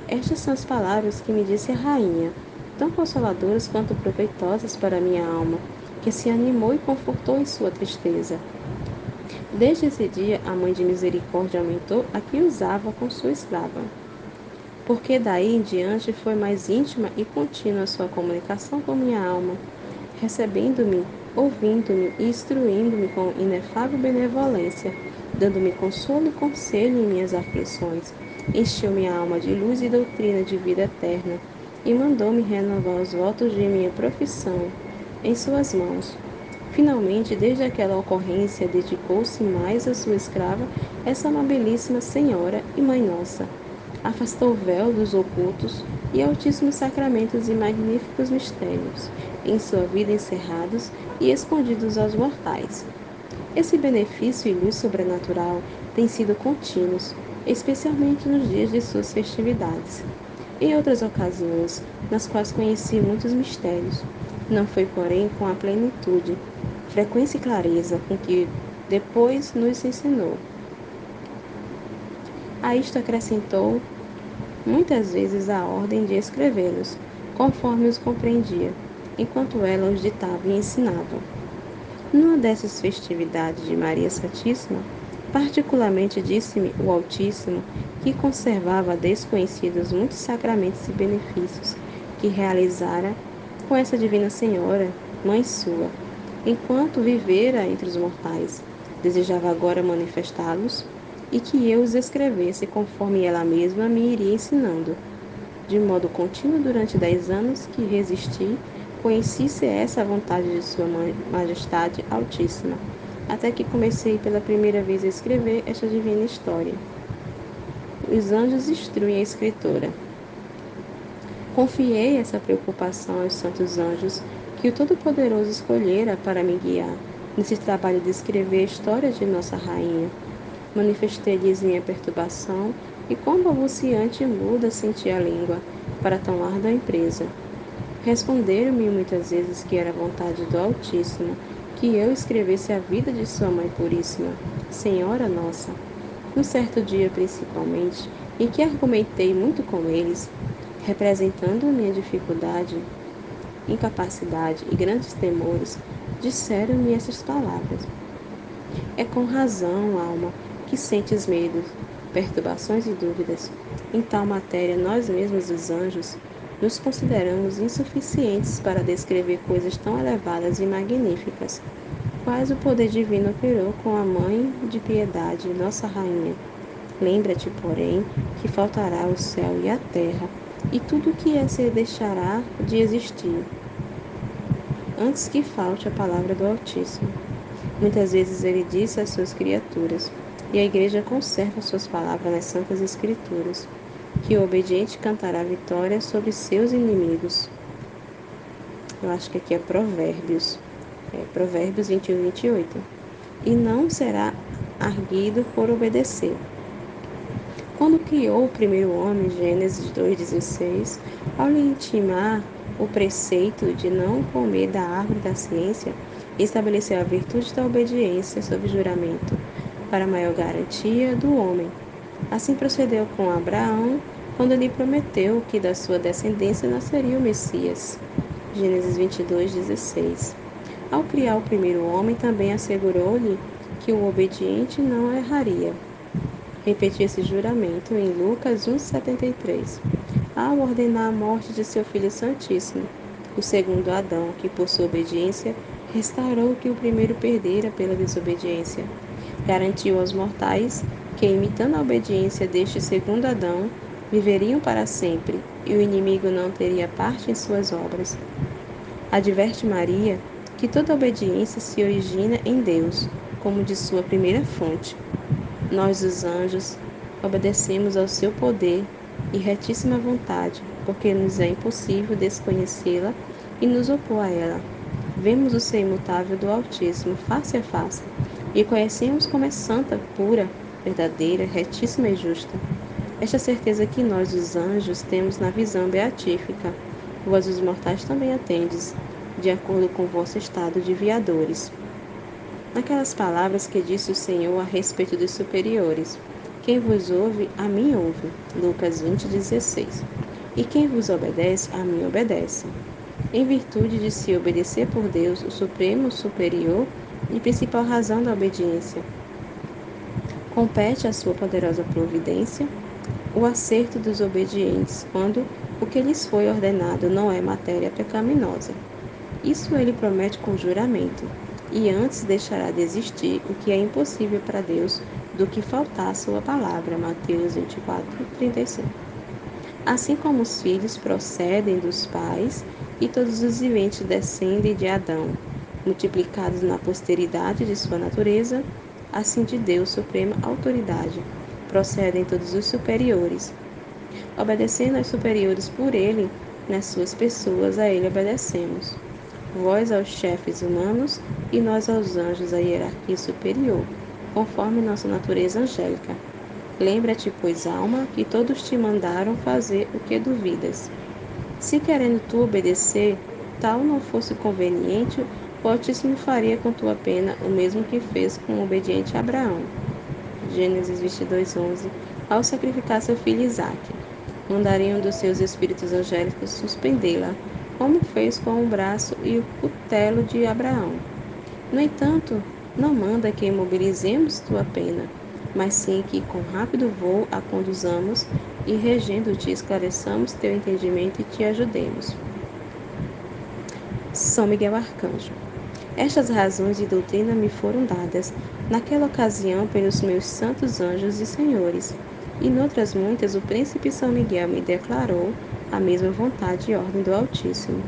Estas são as palavras que me disse a rainha, tão consoladoras quanto proveitosas para minha alma, que se animou e confortou em sua tristeza. Desde esse dia, a mãe de misericórdia aumentou a que usava com sua escrava, porque daí em diante foi mais íntima e contínua a sua comunicação com minha alma, recebendo-me, ouvindo-me e instruindo-me com inefável benevolência, dando-me consolo e conselho em minhas aflições. Encheu minha alma de luz e doutrina de vida eterna, e mandou-me renovar os votos de minha profissão em suas mãos. Finalmente, desde aquela ocorrência, dedicou-se mais à sua escrava, essa amabilíssima senhora e mãe nossa. Afastou o véu dos ocultos e altíssimos sacramentos e magníficos mistérios, em sua vida encerrados e escondidos aos mortais. Esse benefício e luz sobrenatural têm sido contínuos, especialmente nos dias de suas festividades. Em outras ocasiões, nas quais conheci muitos mistérios, não foi, porém, com a plenitude, frequência e clareza com que depois nos ensinou. A isto acrescentou muitas vezes a ordem de escrevê-los, conforme os compreendia, enquanto ela os ditava e ensinava. Numa dessas festividades de Maria Santíssima, particularmente disse-me o Altíssimo que conservava desconhecidos muitos sacramentos e benefícios que realizara com essa Divina Senhora, mãe sua, enquanto vivera entre os mortais. Desejava agora manifestá-los e que eu os escrevesse conforme ela mesma me iria ensinando. De modo contínuo durante 10 anos que resisti, conheci se essa a vontade de Sua Majestade Altíssima, até que comecei pela primeira vez a escrever esta divina história. Os anjos instruem a escritora. Confiei essa preocupação aos santos anjos que o Todo-Poderoso escolhera para me guiar nesse trabalho de escrever a história de nossa rainha. Manifestei-lhes minha perturbação e quão balbuciante e muda senti a língua para tão árdua empresa. Responderam-me muitas vezes que era vontade do Altíssimo que eu escrevesse a vida de sua Mãe Puríssima, Senhora Nossa. Um certo dia, principalmente, em que argumentei muito com eles, representando minha dificuldade, incapacidade e grandes temores, disseram-me essas palavras: É com razão, alma, que sentes medo, perturbações e dúvidas. Em tal matéria, nós mesmos, os anjos, nos consideramos insuficientes para descrever coisas tão elevadas e magníficas, quais o poder divino operou com a Mãe de Piedade, nossa Rainha. Lembra-te, porém, que faltará o céu e a terra, e tudo o que é se deixará de existir, antes que falte a palavra do Altíssimo. Muitas vezes ele disse às suas criaturas, e a Igreja conserva suas palavras nas Santas Escrituras, que o obediente cantará vitória sobre seus inimigos. Eu acho que aqui é Provérbios. Provérbios 21, 28. E não será arguido por obedecer. Quando criou o primeiro homem, Gênesis 2,16, ao lhe intimar o preceito de não comer da árvore da ciência, estabeleceu a virtude da obediência sob juramento, para maior garantia do homem. Assim procedeu com Abraão, quando lhe prometeu que da sua descendência nasceria o Messias. Gênesis 22:16. Ao criar o primeiro homem, também assegurou-lhe que o obediente não erraria. Repetiu esse juramento em Lucas 1,73, ao ordenar a morte de seu Filho Santíssimo, o segundo Adão, que por sua obediência restaurou o que o primeiro perdera pela desobediência. Garantiu aos mortais que, imitando a obediência deste segundo Adão, viveriam para sempre, e o inimigo não teria parte em suas obras. Adverte Maria que toda obediência se origina em Deus, como de sua primeira fonte. Nós, os anjos, obedecemos ao seu poder e retíssima vontade, porque nos é impossível desconhecê-la e nos opor a ela. Vemos o ser imutável do Altíssimo face a face e conhecemos como é santa, pura, verdadeira, retíssima e justa. Esta certeza que nós, os anjos, temos na visão beatífica, vós, os mortais, também a tendes, de acordo com vosso estado de viadores. Naquelas palavras que disse o Senhor a respeito dos superiores: quem vos ouve, a mim ouve. Lucas 20:16. E quem vos obedece, a mim obedece. Em virtude de se obedecer por Deus, o Supremo Superior e principal razão da obediência, compete à sua poderosa providência o acerto dos obedientes, quando o que lhes foi ordenado não é matéria pecaminosa. Isso ele promete com juramento, e antes deixará de existir o que é impossível para Deus do que faltar a sua palavra. Mateus 24:35. Assim como os filhos procedem dos pais, e todos os viventes descendem de Adão, multiplicados na posteridade de sua natureza, assim de Deus, suprema autoridade, procedem todos os superiores. Obedecendo aos superiores por ele, nas suas pessoas, a ele obedecemos. Vós aos chefes humanos e nós aos anjos, a hierarquia superior, conforme nossa natureza angélica. Lembra-te, pois, alma, que todos te mandaram fazer o que duvidas. Se querendo tu obedecer, tal não fosse conveniente, o Altíssimo faria com tua pena o mesmo que fez com o obediente Abraão. Gênesis 22:11. Ao sacrificar seu filho Isaque, mandaria um dos seus espíritos angélicos suspendê-la, como fez com o braço e o cutelo de Abraão. No entanto, não manda que imobilizemos tua pena, mas sim que com rápido voo a conduzamos e, regendo-te, esclareçamos teu entendimento e te ajudemos. São Miguel Arcanjo. Estas razões de doutrina me foram dadas, naquela ocasião, pelos meus santos anjos e senhores, e noutras muitas o príncipe São Miguel me declarou a mesma vontade e ordem do Altíssimo.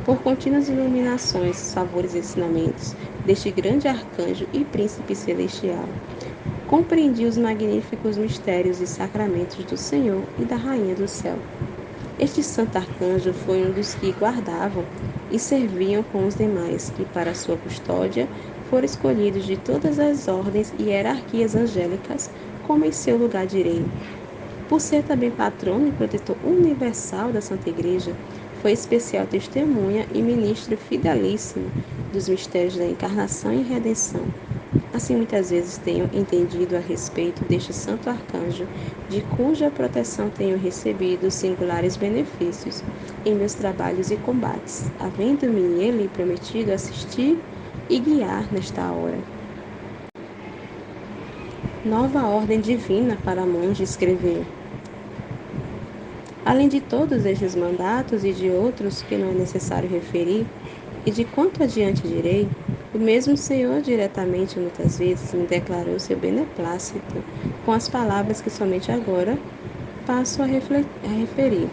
Por contínuas iluminações, favores e ensinamentos deste grande arcanjo e príncipe celestial, compreendi os magníficos mistérios e sacramentos do Senhor e da Rainha do Céu. Este santo arcanjo foi um dos que guardavam e serviam com os demais, que para sua custódia foram escolhidos de todas as ordens e hierarquias angélicas, como em seu lugar direi. Por ser também patrono e protetor universal da Santa Igreja, foi especial testemunha e ministro fidelíssimo dos mistérios da encarnação e redenção. Assim, muitas vezes tenho entendido a respeito deste santo arcanjo, de cuja proteção tenho recebido singulares benefícios em meus trabalhos e combates, havendo-me ele prometido assistir e guiar nesta hora. Nova ordem divina para monge escrever. Além de todos estes mandatos e de outros que não é necessário referir, e de quanto adiante direi, o mesmo Senhor diretamente muitas vezes me declarou seu beneplácito com as palavras que somente agora passo a referir.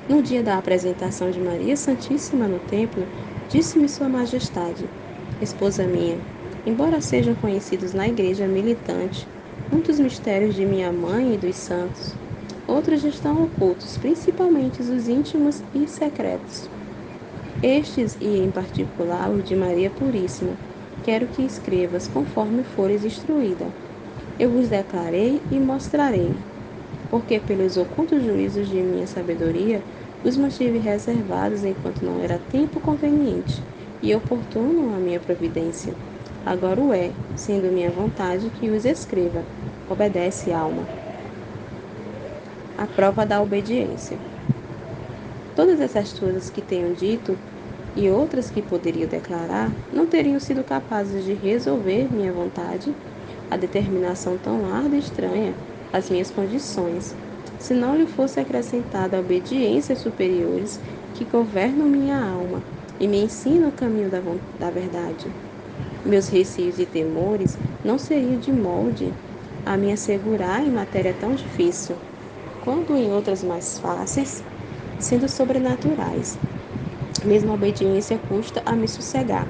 No dia da apresentação de Maria Santíssima no templo, disse-me Sua Majestade, esposa minha, embora sejam conhecidos na igreja militante muitos mistérios de minha mãe e dos santos, outros estão ocultos, principalmente os íntimos e secretos. Estes, e em particular os de Maria Puríssima, quero que escrevas conforme fores instruída. Eu vos declarei e mostrarei, porque pelos ocultos juízos de minha sabedoria os mantive reservados enquanto não era tempo conveniente e oportuno à minha providência. Agora o é, sendo minha vontade que os escreva. Obedece, alma. A prova da obediência. Todas essas coisas que tenho dito e outras que poderia declarar não teriam sido capazes de resolver minha vontade, a determinação tão árdua e estranha, as minhas condições, se não lhe fosse acrescentada a obediência superiores que governam minha alma e me ensinam o caminho da verdade. Meus receios e temores não seriam de molde a me assegurar em matéria tão difícil. quando em outras mais fáceis, sendo sobrenaturais. Mesmo a obediência custa a me sossegar.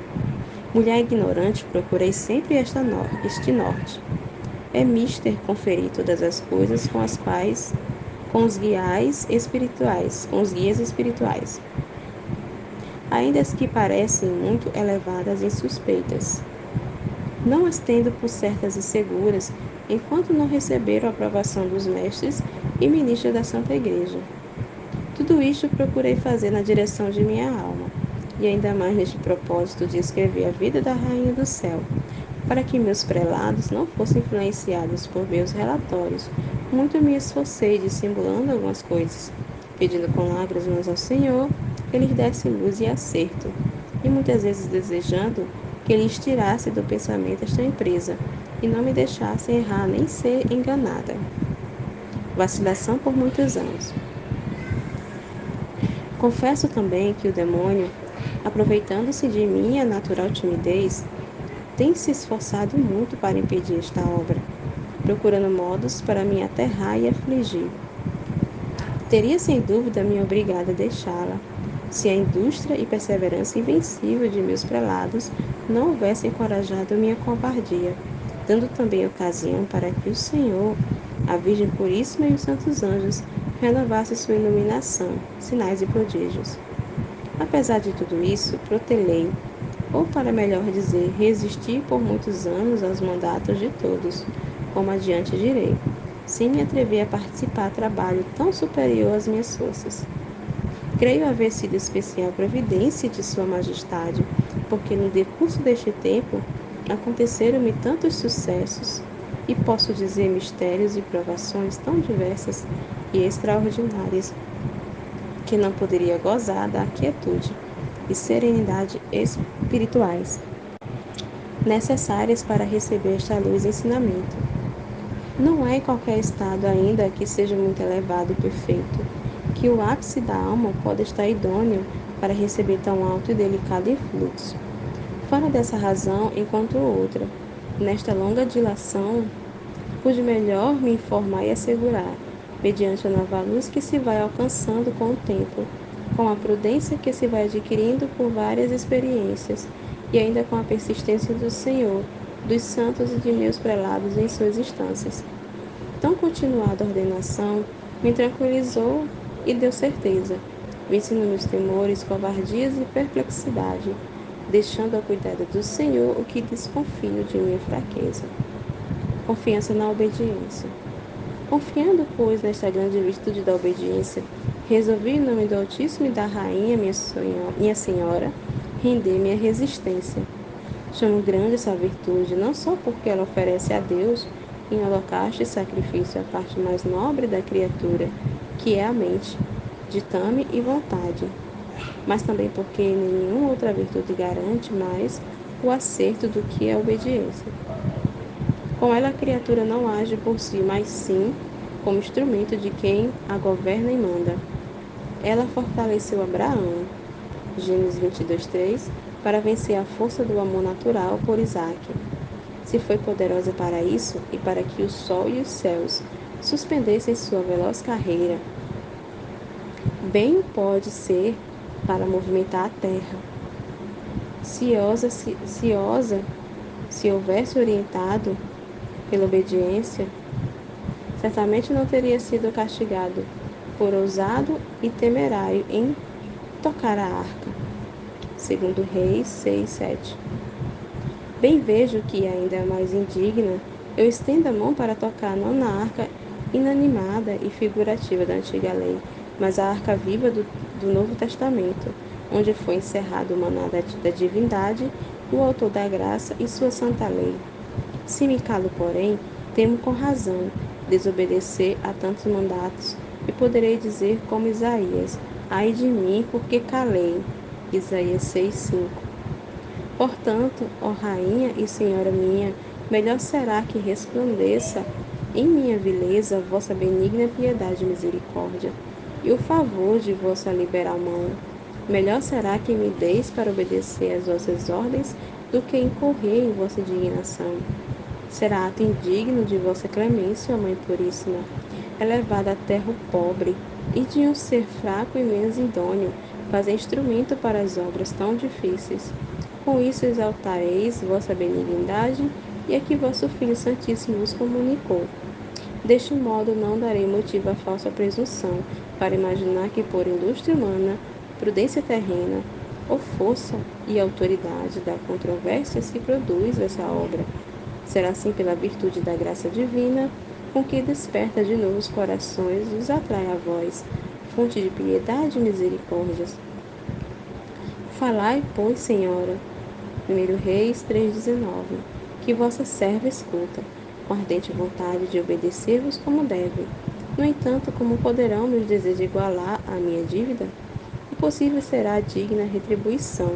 Mulher ignorante, procurei sempre este norte. É mister conferir todas as coisas com os guias espirituais, ainda as que parecem muito elevadas e suspeitas. Não as tendo por certas e seguras, enquanto não receberam a aprovação dos mestres e ministros da Santa Igreja. Tudo isto procurei fazer na direção de minha alma, e ainda mais neste propósito de escrever a vida da Rainha do Céu, para que meus prelados não fossem influenciados por meus relatórios. Muito me esforcei dissimulando algumas coisas, pedindo com lágrimas ao Senhor que lhes desse luz e acerto, e muitas vezes desejando que lhes tirasse do pensamento esta empresa, e não me deixasse errar nem ser enganada. Vacilação por muitos anos. Confesso também que o demônio, aproveitando-se de minha natural timidez, tem se esforçado muito para impedir esta obra, procurando modos para me aterrar e afligir. Teria sem dúvida me obrigado a deixá-la, se a indústria e perseverança invencível de meus prelados não houvessem encorajado minha covardia, dando também ocasião para que o Senhor, a Virgem Puríssima e os santos anjos renovassem sua iluminação, sinais e prodígios. Apesar de tudo isso, protelei, ou para melhor dizer, resisti por muitos anos aos mandatos de todos, como adiante direi, sem me atrever a participar de trabalho tão superior às minhas forças. Creio haver sido especial providência de Sua Majestade, porque no decurso deste tempo aconteceram-me tantos sucessos, e posso dizer mistérios e provações tão diversas e extraordinárias, que não poderia gozar da quietude e serenidade espirituais necessárias para receber esta luz e ensinamento. Não há em qualquer estado ainda que seja muito elevado e perfeito, que o ápice da alma pode estar idôneo para receber tão alto e delicado influxo. Fora dessa razão, encontro outra. Nesta longa dilação, pude melhor me informar e assegurar, mediante a nova luz que se vai alcançando com o tempo, com a prudência que se vai adquirindo por várias experiências, e ainda com a persistência do Senhor, dos santos e de meus prelados em suas instâncias. Tão continuada a ordenação me tranquilizou e deu certeza, vencendo meus temores, covardias e perplexidade, deixando ao cuidado do Senhor o que desconfio de minha fraqueza. Confiança na obediência. Confiando, pois, nesta grande virtude da obediência, resolvi, em nome do Altíssimo e da Rainha, minha Senhora, render-me à resistência. Chamo grande essa virtude, não só porque ela oferece a Deus, em holocausto e sacrifício, a parte mais nobre da criatura, que é a mente, ditame e vontade, mas também porque nenhuma outra virtude garante mais o acerto do que a obediência. Com ela a criatura não age por si, mas sim como instrumento de quem a governa e manda. Ela fortaleceu Abraão, Gênesis 22:3, para vencer a força do amor natural por Isaque. Se foi poderosa para isso e para que o sol e os céus suspendessem sua veloz carreira, bem pode ser para movimentar a terra. Se houvesse orientado pela obediência, certamente não teria sido castigado por ousado e temerário em tocar a arca. Segundo Reis 6:7. Bem vejo que, ainda mais indigna, eu estendo a mão para tocar não na arca inanimada e figurativa da antiga lei, mas a arca viva do Novo Testamento, onde foi encerrado o maná da divindade, o autor da graça e sua santa lei. Se me calo, porém, temo com razão desobedecer a tantos mandatos, e poderei dizer como Isaías: ai de mim, porque calei. Isaías 6:5. Portanto, ó Rainha e Senhora minha, melhor será que resplandeça em minha vileza vossa benigna piedade e misericórdia, e o favor de vossa liberal mão. Melhor será que me deis para obedecer às vossas ordens do que incorrer em vossa indignação. Será ato indigno de vossa clemência, ó Mãe Puríssima, elevada à terra o pobre, e de um ser fraco e menos idôneo, fazer instrumento para as obras tão difíceis. Com isso exaltareis vossa benignidade e a que vosso Filho Santíssimo vos comunicou. Deste modo não darei motivo à falsa presunção, para imaginar que por indústria humana, prudência terrena, ou força e autoridade da controvérsia se produz essa obra. Será assim pela virtude da graça divina, com que desperta de novo os corações e os atrai a vós, fonte de piedade e misericórdias. Falai, pois, Senhora, 1 Reis 3,19, que vossa serva escuta, com ardente vontade de obedecer-vos como deve. No entanto, como poderão meus desejos igualar a minha dívida? Impossível será a digna retribuição,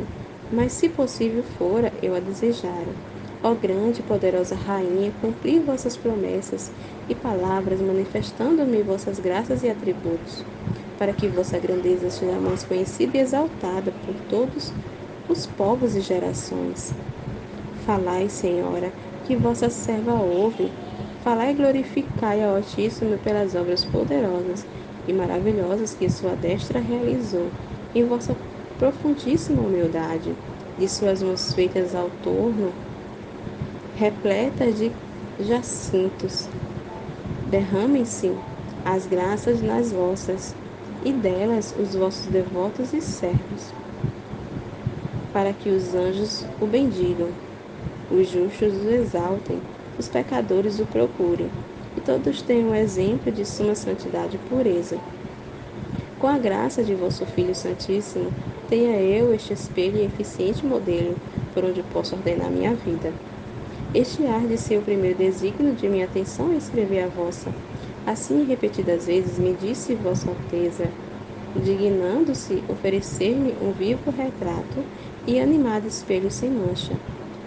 mas se possível fora, eu a desejara. Ó grande e poderosa Rainha, cumpri vossas promessas e palavras, manifestando-me vossas graças e atributos, para que vossa grandeza seja mais conhecida e exaltada por todos os povos e gerações. Falai, Senhora, que vossa serva ouve. Falai e glorificai ao Altíssimo pelas obras poderosas e maravilhosas que sua destra realizou, em vossa profundíssima humildade, de suas mãos feitas ao torno, repletas de jacintos. Derramem-se as graças nas vossas, e delas os vossos devotos e servos, para que os anjos o bendigam, os justos o exaltem, os pecadores o procurem, e todos tenham um exemplo de suma santidade e pureza. Com a graça de vosso Filho Santíssimo, tenha eu este espelho e eficiente modelo por onde posso ordenar minha vida. Este há de ser o primeiro desígnio de minha atenção em escrever a vossa. Assim, repetidas vezes, me disse Vossa Alteza, dignando-se oferecer-me um vivo retrato e animado espelho sem mancha,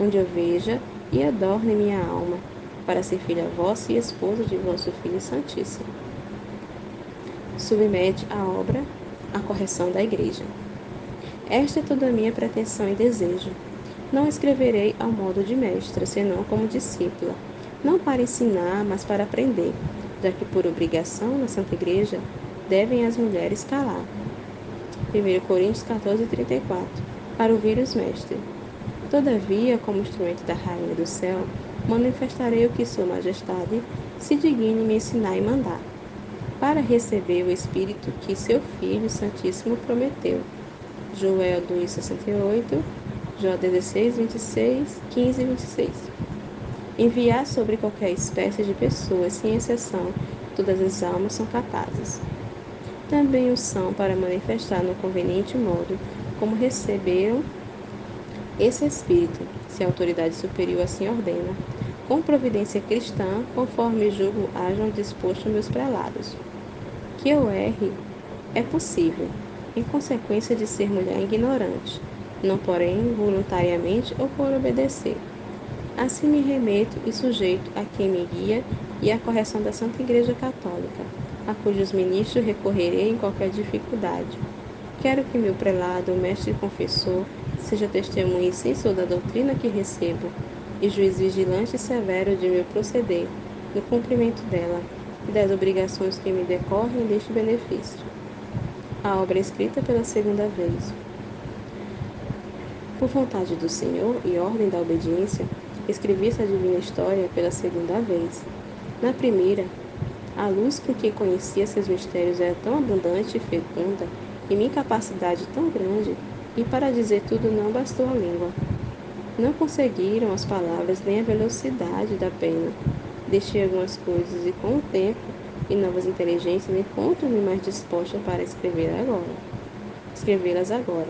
onde eu veja e adorne minha alma, para ser filha vossa e esposa de vosso Filho Santíssimo. Submete a obra à correção da Igreja. Esta é toda a minha pretensão e desejo. Não escreverei ao modo de mestra, senão como discípula, não para ensinar, mas para aprender, já que por obrigação na Santa Igreja devem as mulheres calar. 1 Coríntios 14:34, para ouvir os mestres. Todavia, como instrumento da Rainha do Céu, manifestarei o que Sua Majestade se digne me ensinar e mandar, para receber o Espírito que seu Filho Santíssimo prometeu. Joel 2:68, Jó 16:26, 15 e 26. Enviar sobre qualquer espécie de pessoas, sem exceção, todas as almas são capazes. Também o são para manifestar no conveniente modo como receberam esse Espírito, se a autoridade superior assim ordena, com providência cristã, conforme julgo hajam disposto meus prelados. Que eu erre é possível, em consequência de ser mulher ignorante, não porém voluntariamente ou por obedecer. Assim me remeto e sujeito a quem me guia e à correção da Santa Igreja Católica, a cujos ministros recorrerei em qualquer dificuldade. Quero que meu prelado, mestre e confessor, seja testemunha e censor da doutrina que recebo, e juiz vigilante e severo de meu proceder, no cumprimento dela, e das obrigações que me decorrem deste benefício. A obra é escrita pela segunda vez. Por vontade do Senhor e ordem da obediência, escrevi essa divina história pela segunda vez. Na primeira, a luz com que conhecia seus mistérios era tão abundante e fecunda, e minha capacidade tão grande, e para dizer tudo não bastou a língua. Não conseguiram as palavras nem a velocidade da pena. Deixei algumas coisas e com o tempo e novas inteligências encontro-me mais disposta para escrevê-las agora.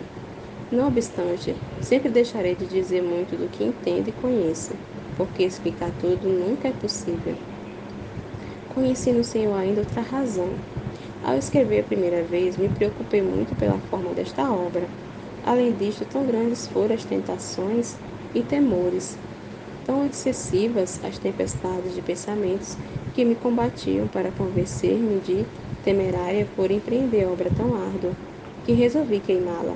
Não obstante, sempre deixarei de dizer muito do que entendo e conheço, porque explicar tudo nunca é possível. Conheci no Senhor ainda outra razão. Ao escrever a primeira vez, me preocupei muito pela forma desta obra. Além disto, tão grandes foram as tentações e temores, tão excessivas as tempestades de pensamentos que me combatiam para convencer-me de temerária por empreender obra tão árdua, que resolvi queimá-la.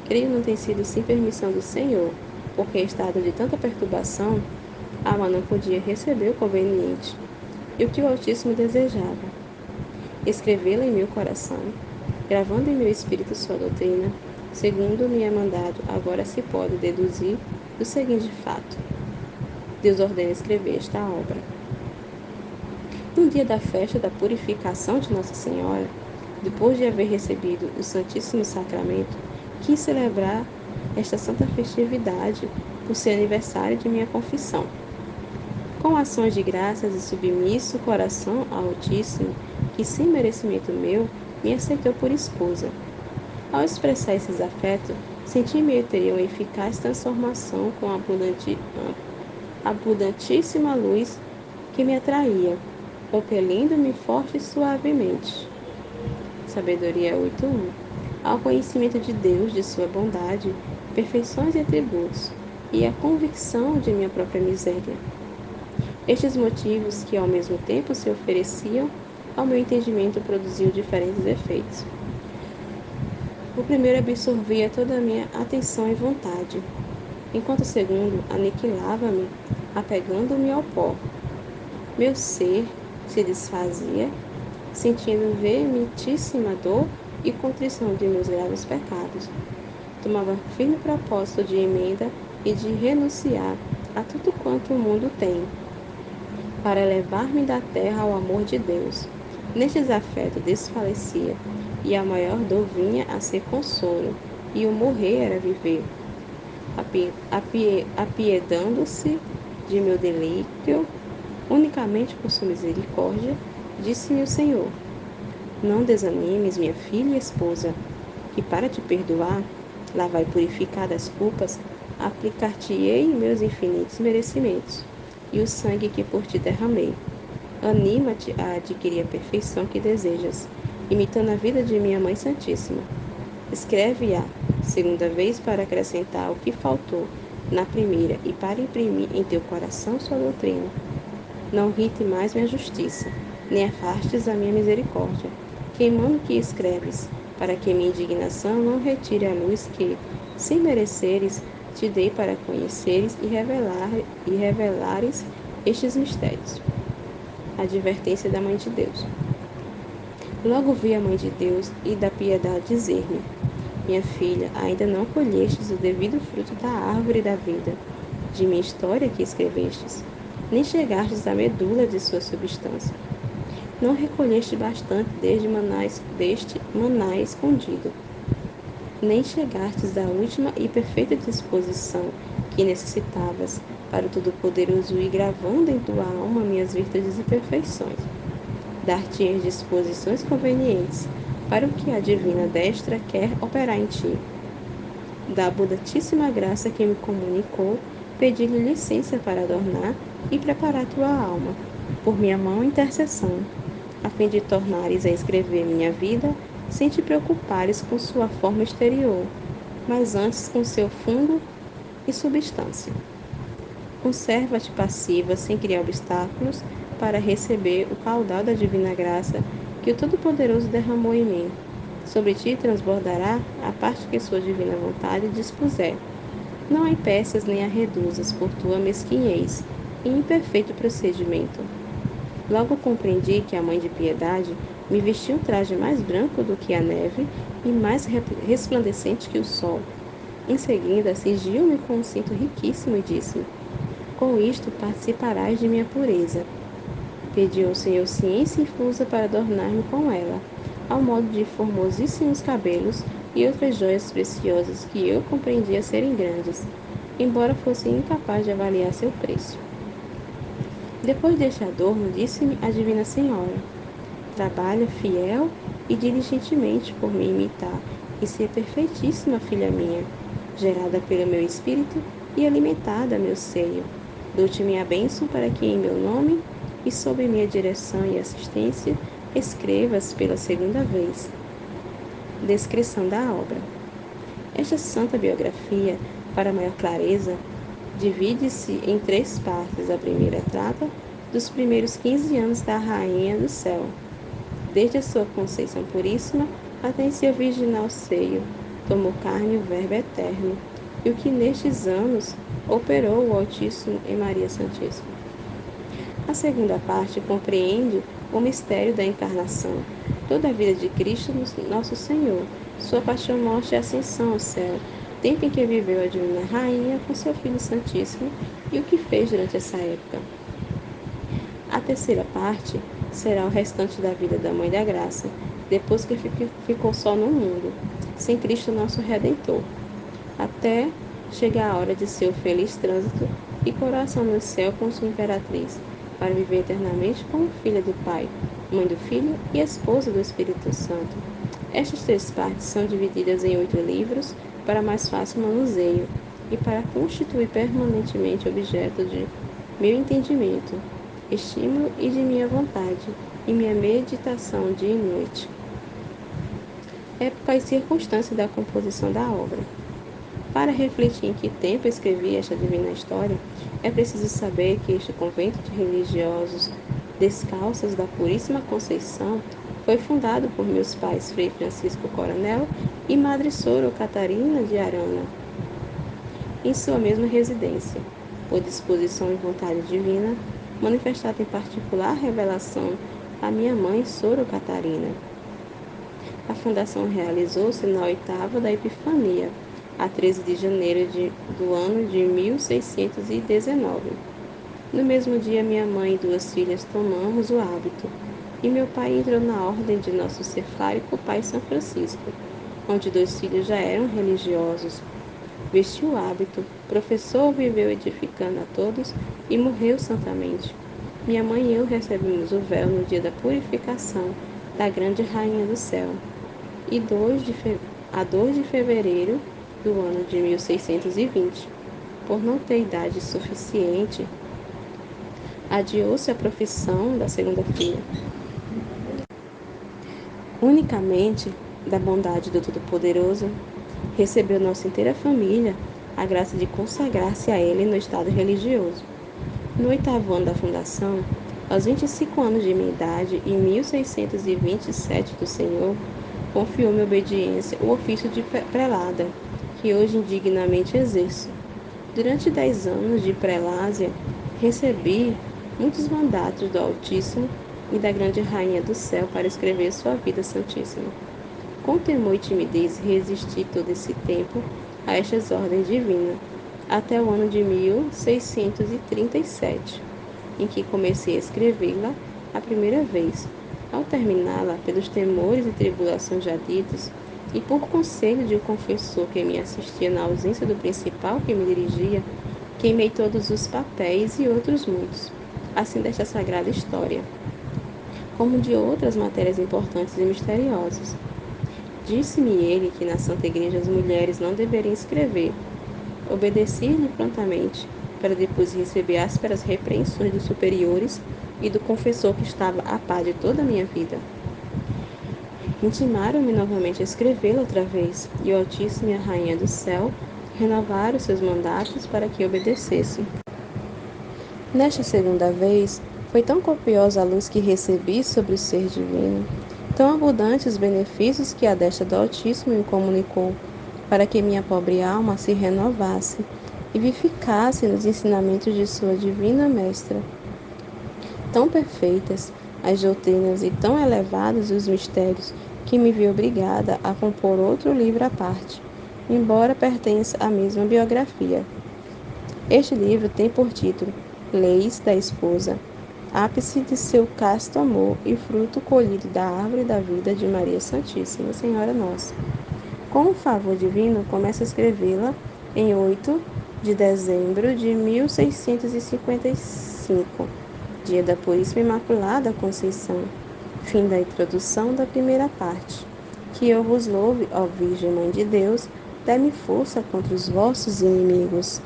Creio não ter sido sem permissão do Senhor, porque em estado de tanta perturbação, A alma não podia receber o conveniente e o que o Altíssimo desejava: escrevê-la em meu coração, gravando em meu espírito sua doutrina, segundo me é mandado. Agora se pode deduzir do seguinte fato: Deus ordena escrever esta obra. No dia da festa da purificação de Nossa Senhora, depois de haver recebido o Santíssimo Sacramento, quis celebrar esta santa festividade por ser aniversário de minha confissão. Com ações de graças e submisso coração ao Altíssimo, que sem merecimento meu me aceitou por esposa. Ao expressar esses afetos, senti-me ter uma eficaz transformação com a abundantíssima luz que me atraía, compelindo-me forte e suavemente. Sabedoria 8.1. Ao conhecimento de Deus, de sua bondade, perfeições e atributos, e a convicção de minha própria miséria. Estes motivos, que ao mesmo tempo se ofereciam ao meu entendimento, produziam diferentes efeitos. O primeiro absorvia toda a minha atenção e vontade, enquanto o segundo aniquilava-me, apegando-me ao pó. Meu ser se desfazia, sentindo veementíssima dor e contrição de meus graves pecados. Tomava firme propósito de emenda e de renunciar a tudo quanto o mundo tem, para elevar-me da terra ao amor de Deus. Nestes afetos desfalecia, e a maior dor vinha a ser consolo, e o morrer era viver. Apiedando-se de meu delírio, unicamente por sua misericórdia, disse-me o Senhor: não desanimes, minha filha e esposa, que para te perdoar, lavar e purificar das culpas, aplicar-te-ei meus infinitos merecimentos e o sangue que por ti derramei. Anima-te a adquirir a perfeição que desejas, imitando a vida de minha Mãe Santíssima. Escreve-a segunda vez para acrescentar o que faltou na primeira e para imprimir em teu coração sua doutrina. Não irrite mais minha justiça, nem afastes a minha misericórdia, queimando o que escreves, para que minha indignação não retire a luz que, sem mereceres, te dei para conheceres e revelares estes mistérios. Advertência da Mãe de Deus. Logo vi a Mãe de Deus e da piedade dizer-me: minha filha, ainda não colhestes o devido fruto da árvore da vida, de minha história que escrevestes, nem chegastes à medula de sua substância. Não recolheste bastante deste maná escondido, nem chegastes à última e perfeita disposição que necessitavas para o Todo-Poderoso ir gravando em tua alma minhas virtudes e perfeições. Dar-te as disposições convenientes para o que a divina destra quer operar em ti. Da abundantíssima graça que me comunicou, pedi-lhe licença para adornar e preparar tua alma, por minha mão intercessão, a fim de tornares a escrever minha vida sem te preocupares com sua forma exterior, mas antes com seu fundo e substância. Conserva-te passiva, sem criar obstáculos, para receber o caudal da divina graça que o Todo-Poderoso derramou em mim. Sobre ti transbordará a parte que sua divina vontade dispuser. Não a impeças nem a reduzas por tua mesquinhez e imperfeito procedimento. Logo compreendi que a Mãe de Piedade me vestiu um traje mais branco do que a neve e mais resplandecente que o sol. Em seguida, cingiu-me com um cinto riquíssimo e disse: com isto participarás de minha pureza. Pedi ao Senhor ciência infusa para adornar-me com ela, ao modo de formosíssimos cabelos e outras joias preciosas que eu compreendia serem grandes, embora fosse incapaz de avaliar seu preço. Depois deste adorno, disse-me a Divina Senhora: trabalha fiel e diligentemente por me imitar e ser perfeitíssima filha minha, gerada pelo meu espírito e alimentada a meu seio. Dou-te minha bênção para que em meu nome e sob minha direção e assistência escrevas pela segunda vez. Descrição da obra. Esta santa biografia, para maior clareza, divide-se em 3 partes. A primeira trata dos primeiros 15 anos da Rainha do Céu, desde a sua conceição puríssima até em seu virginal seio, tomou carne o Verbo eterno, e o que nestes anos operou o Altíssimo em Maria Santíssima. A segunda parte compreende o mistério da encarnação, toda a vida de Cristo nosso Senhor, sua paixão, morte e ascensão ao céu, tempo em que viveu a Divina Rainha com seu Filho Santíssimo e o que fez durante essa época. A terceira parte será o restante da vida da Mãe da Graça, depois que ficou só no mundo, sem Cristo nosso Redentor, até chegar a hora de seu feliz trânsito e coroação no céu com sua imperatriz, para viver eternamente como filha do Pai, mãe do Filho e esposa do Espírito Santo. Estas três partes são divididas em 8 livros para mais fácil manuseio e para constituir permanentemente objeto de meu entendimento, estímulo e de minha vontade, e minha meditação dia e noite. Época e circunstância da composição da obra. Para refletir em que tempo escrevi esta divina história, é preciso saber que este convento de religiosos descalços da Puríssima Conceição foi fundado por meus pais Frei Francisco Coronel e Madre Soro Catarina de Arana, em sua mesma residência, por disposição e vontade divina, manifestada em particular revelação à minha mãe Soro Catarina. A fundação realizou-se na 8ª da Epifania, a 13 de janeiro do ano de 1619. No mesmo dia, minha mãe e 2 filhas tomamos o hábito, e meu pai entrou na ordem de nosso cefárico pai São Francisco, onde 2 filhos já eram religiosos. Vestiu o hábito, professou, viveu edificando a todos e morreu santamente. Minha mãe e eu recebemos o véu no dia da purificação da grande Rainha do Céu, e a 2 de fevereiro do ano de 1620, por não ter idade suficiente, adiou-se a profissão da segunda filha. Unicamente da bondade do Todo-Poderoso, recebeu nossa inteira família a graça de consagrar-se a Ele no estado religioso. No 8º ano da fundação, aos 25 anos de minha idade, em 1627 do Senhor, confiou-me obediência o ofício de prelada, que hoje indignamente exerço. Durante 10 anos de prelásia, recebi muitos mandatos do Altíssimo e da grande Rainha do Céu para escrever sua vida santíssima. Com temor e timidez, resisti todo esse tempo a estas ordens divinas, até o ano de 1637, em que comecei a escrevê-la a primeira vez. Ao terminá-la, pelos temores e tribulações já ditos, e por conselho de um confessor que me assistia na ausência do principal que me dirigia, queimei todos os papéis e outros muitos, assim desta sagrada história, como de outras matérias importantes e misteriosas. Disse-me ele que na Santa Igreja as mulheres não deveriam escrever. Obedeci-lhe prontamente, para depois receber ásperas repreensões dos superiores e do confessor que estava a par de toda a minha vida. Intimaram-me novamente a escrevê-la outra vez, e o Altíssimo e a Rainha do Céu renovaram seus mandatos para que obedecesse. Nesta segunda vez, foi tão copiosa a luz que recebi sobre o ser divino, tão abundantes os benefícios que a destra do Altíssimo me comunicou, para que minha pobre alma se renovasse e vivificasse nos ensinamentos de sua divina mestra. Tão perfeitas as doutrinas e tão elevados os mistérios, que me vi obrigada a compor outro livro à parte, embora pertença à mesma biografia. Este livro tem por título Leis da Esposa, ápice de seu casto amor e fruto colhido da árvore da vida de Maria Santíssima, Senhora Nossa. Com o favor divino, começo a escrevê-la em 8 de dezembro de 1655, dia da Puríssima Imaculada Conceição, fim da introdução da primeira parte. Que eu vos louve, ó Virgem Mãe de Deus, dai-me força contra os vossos inimigos.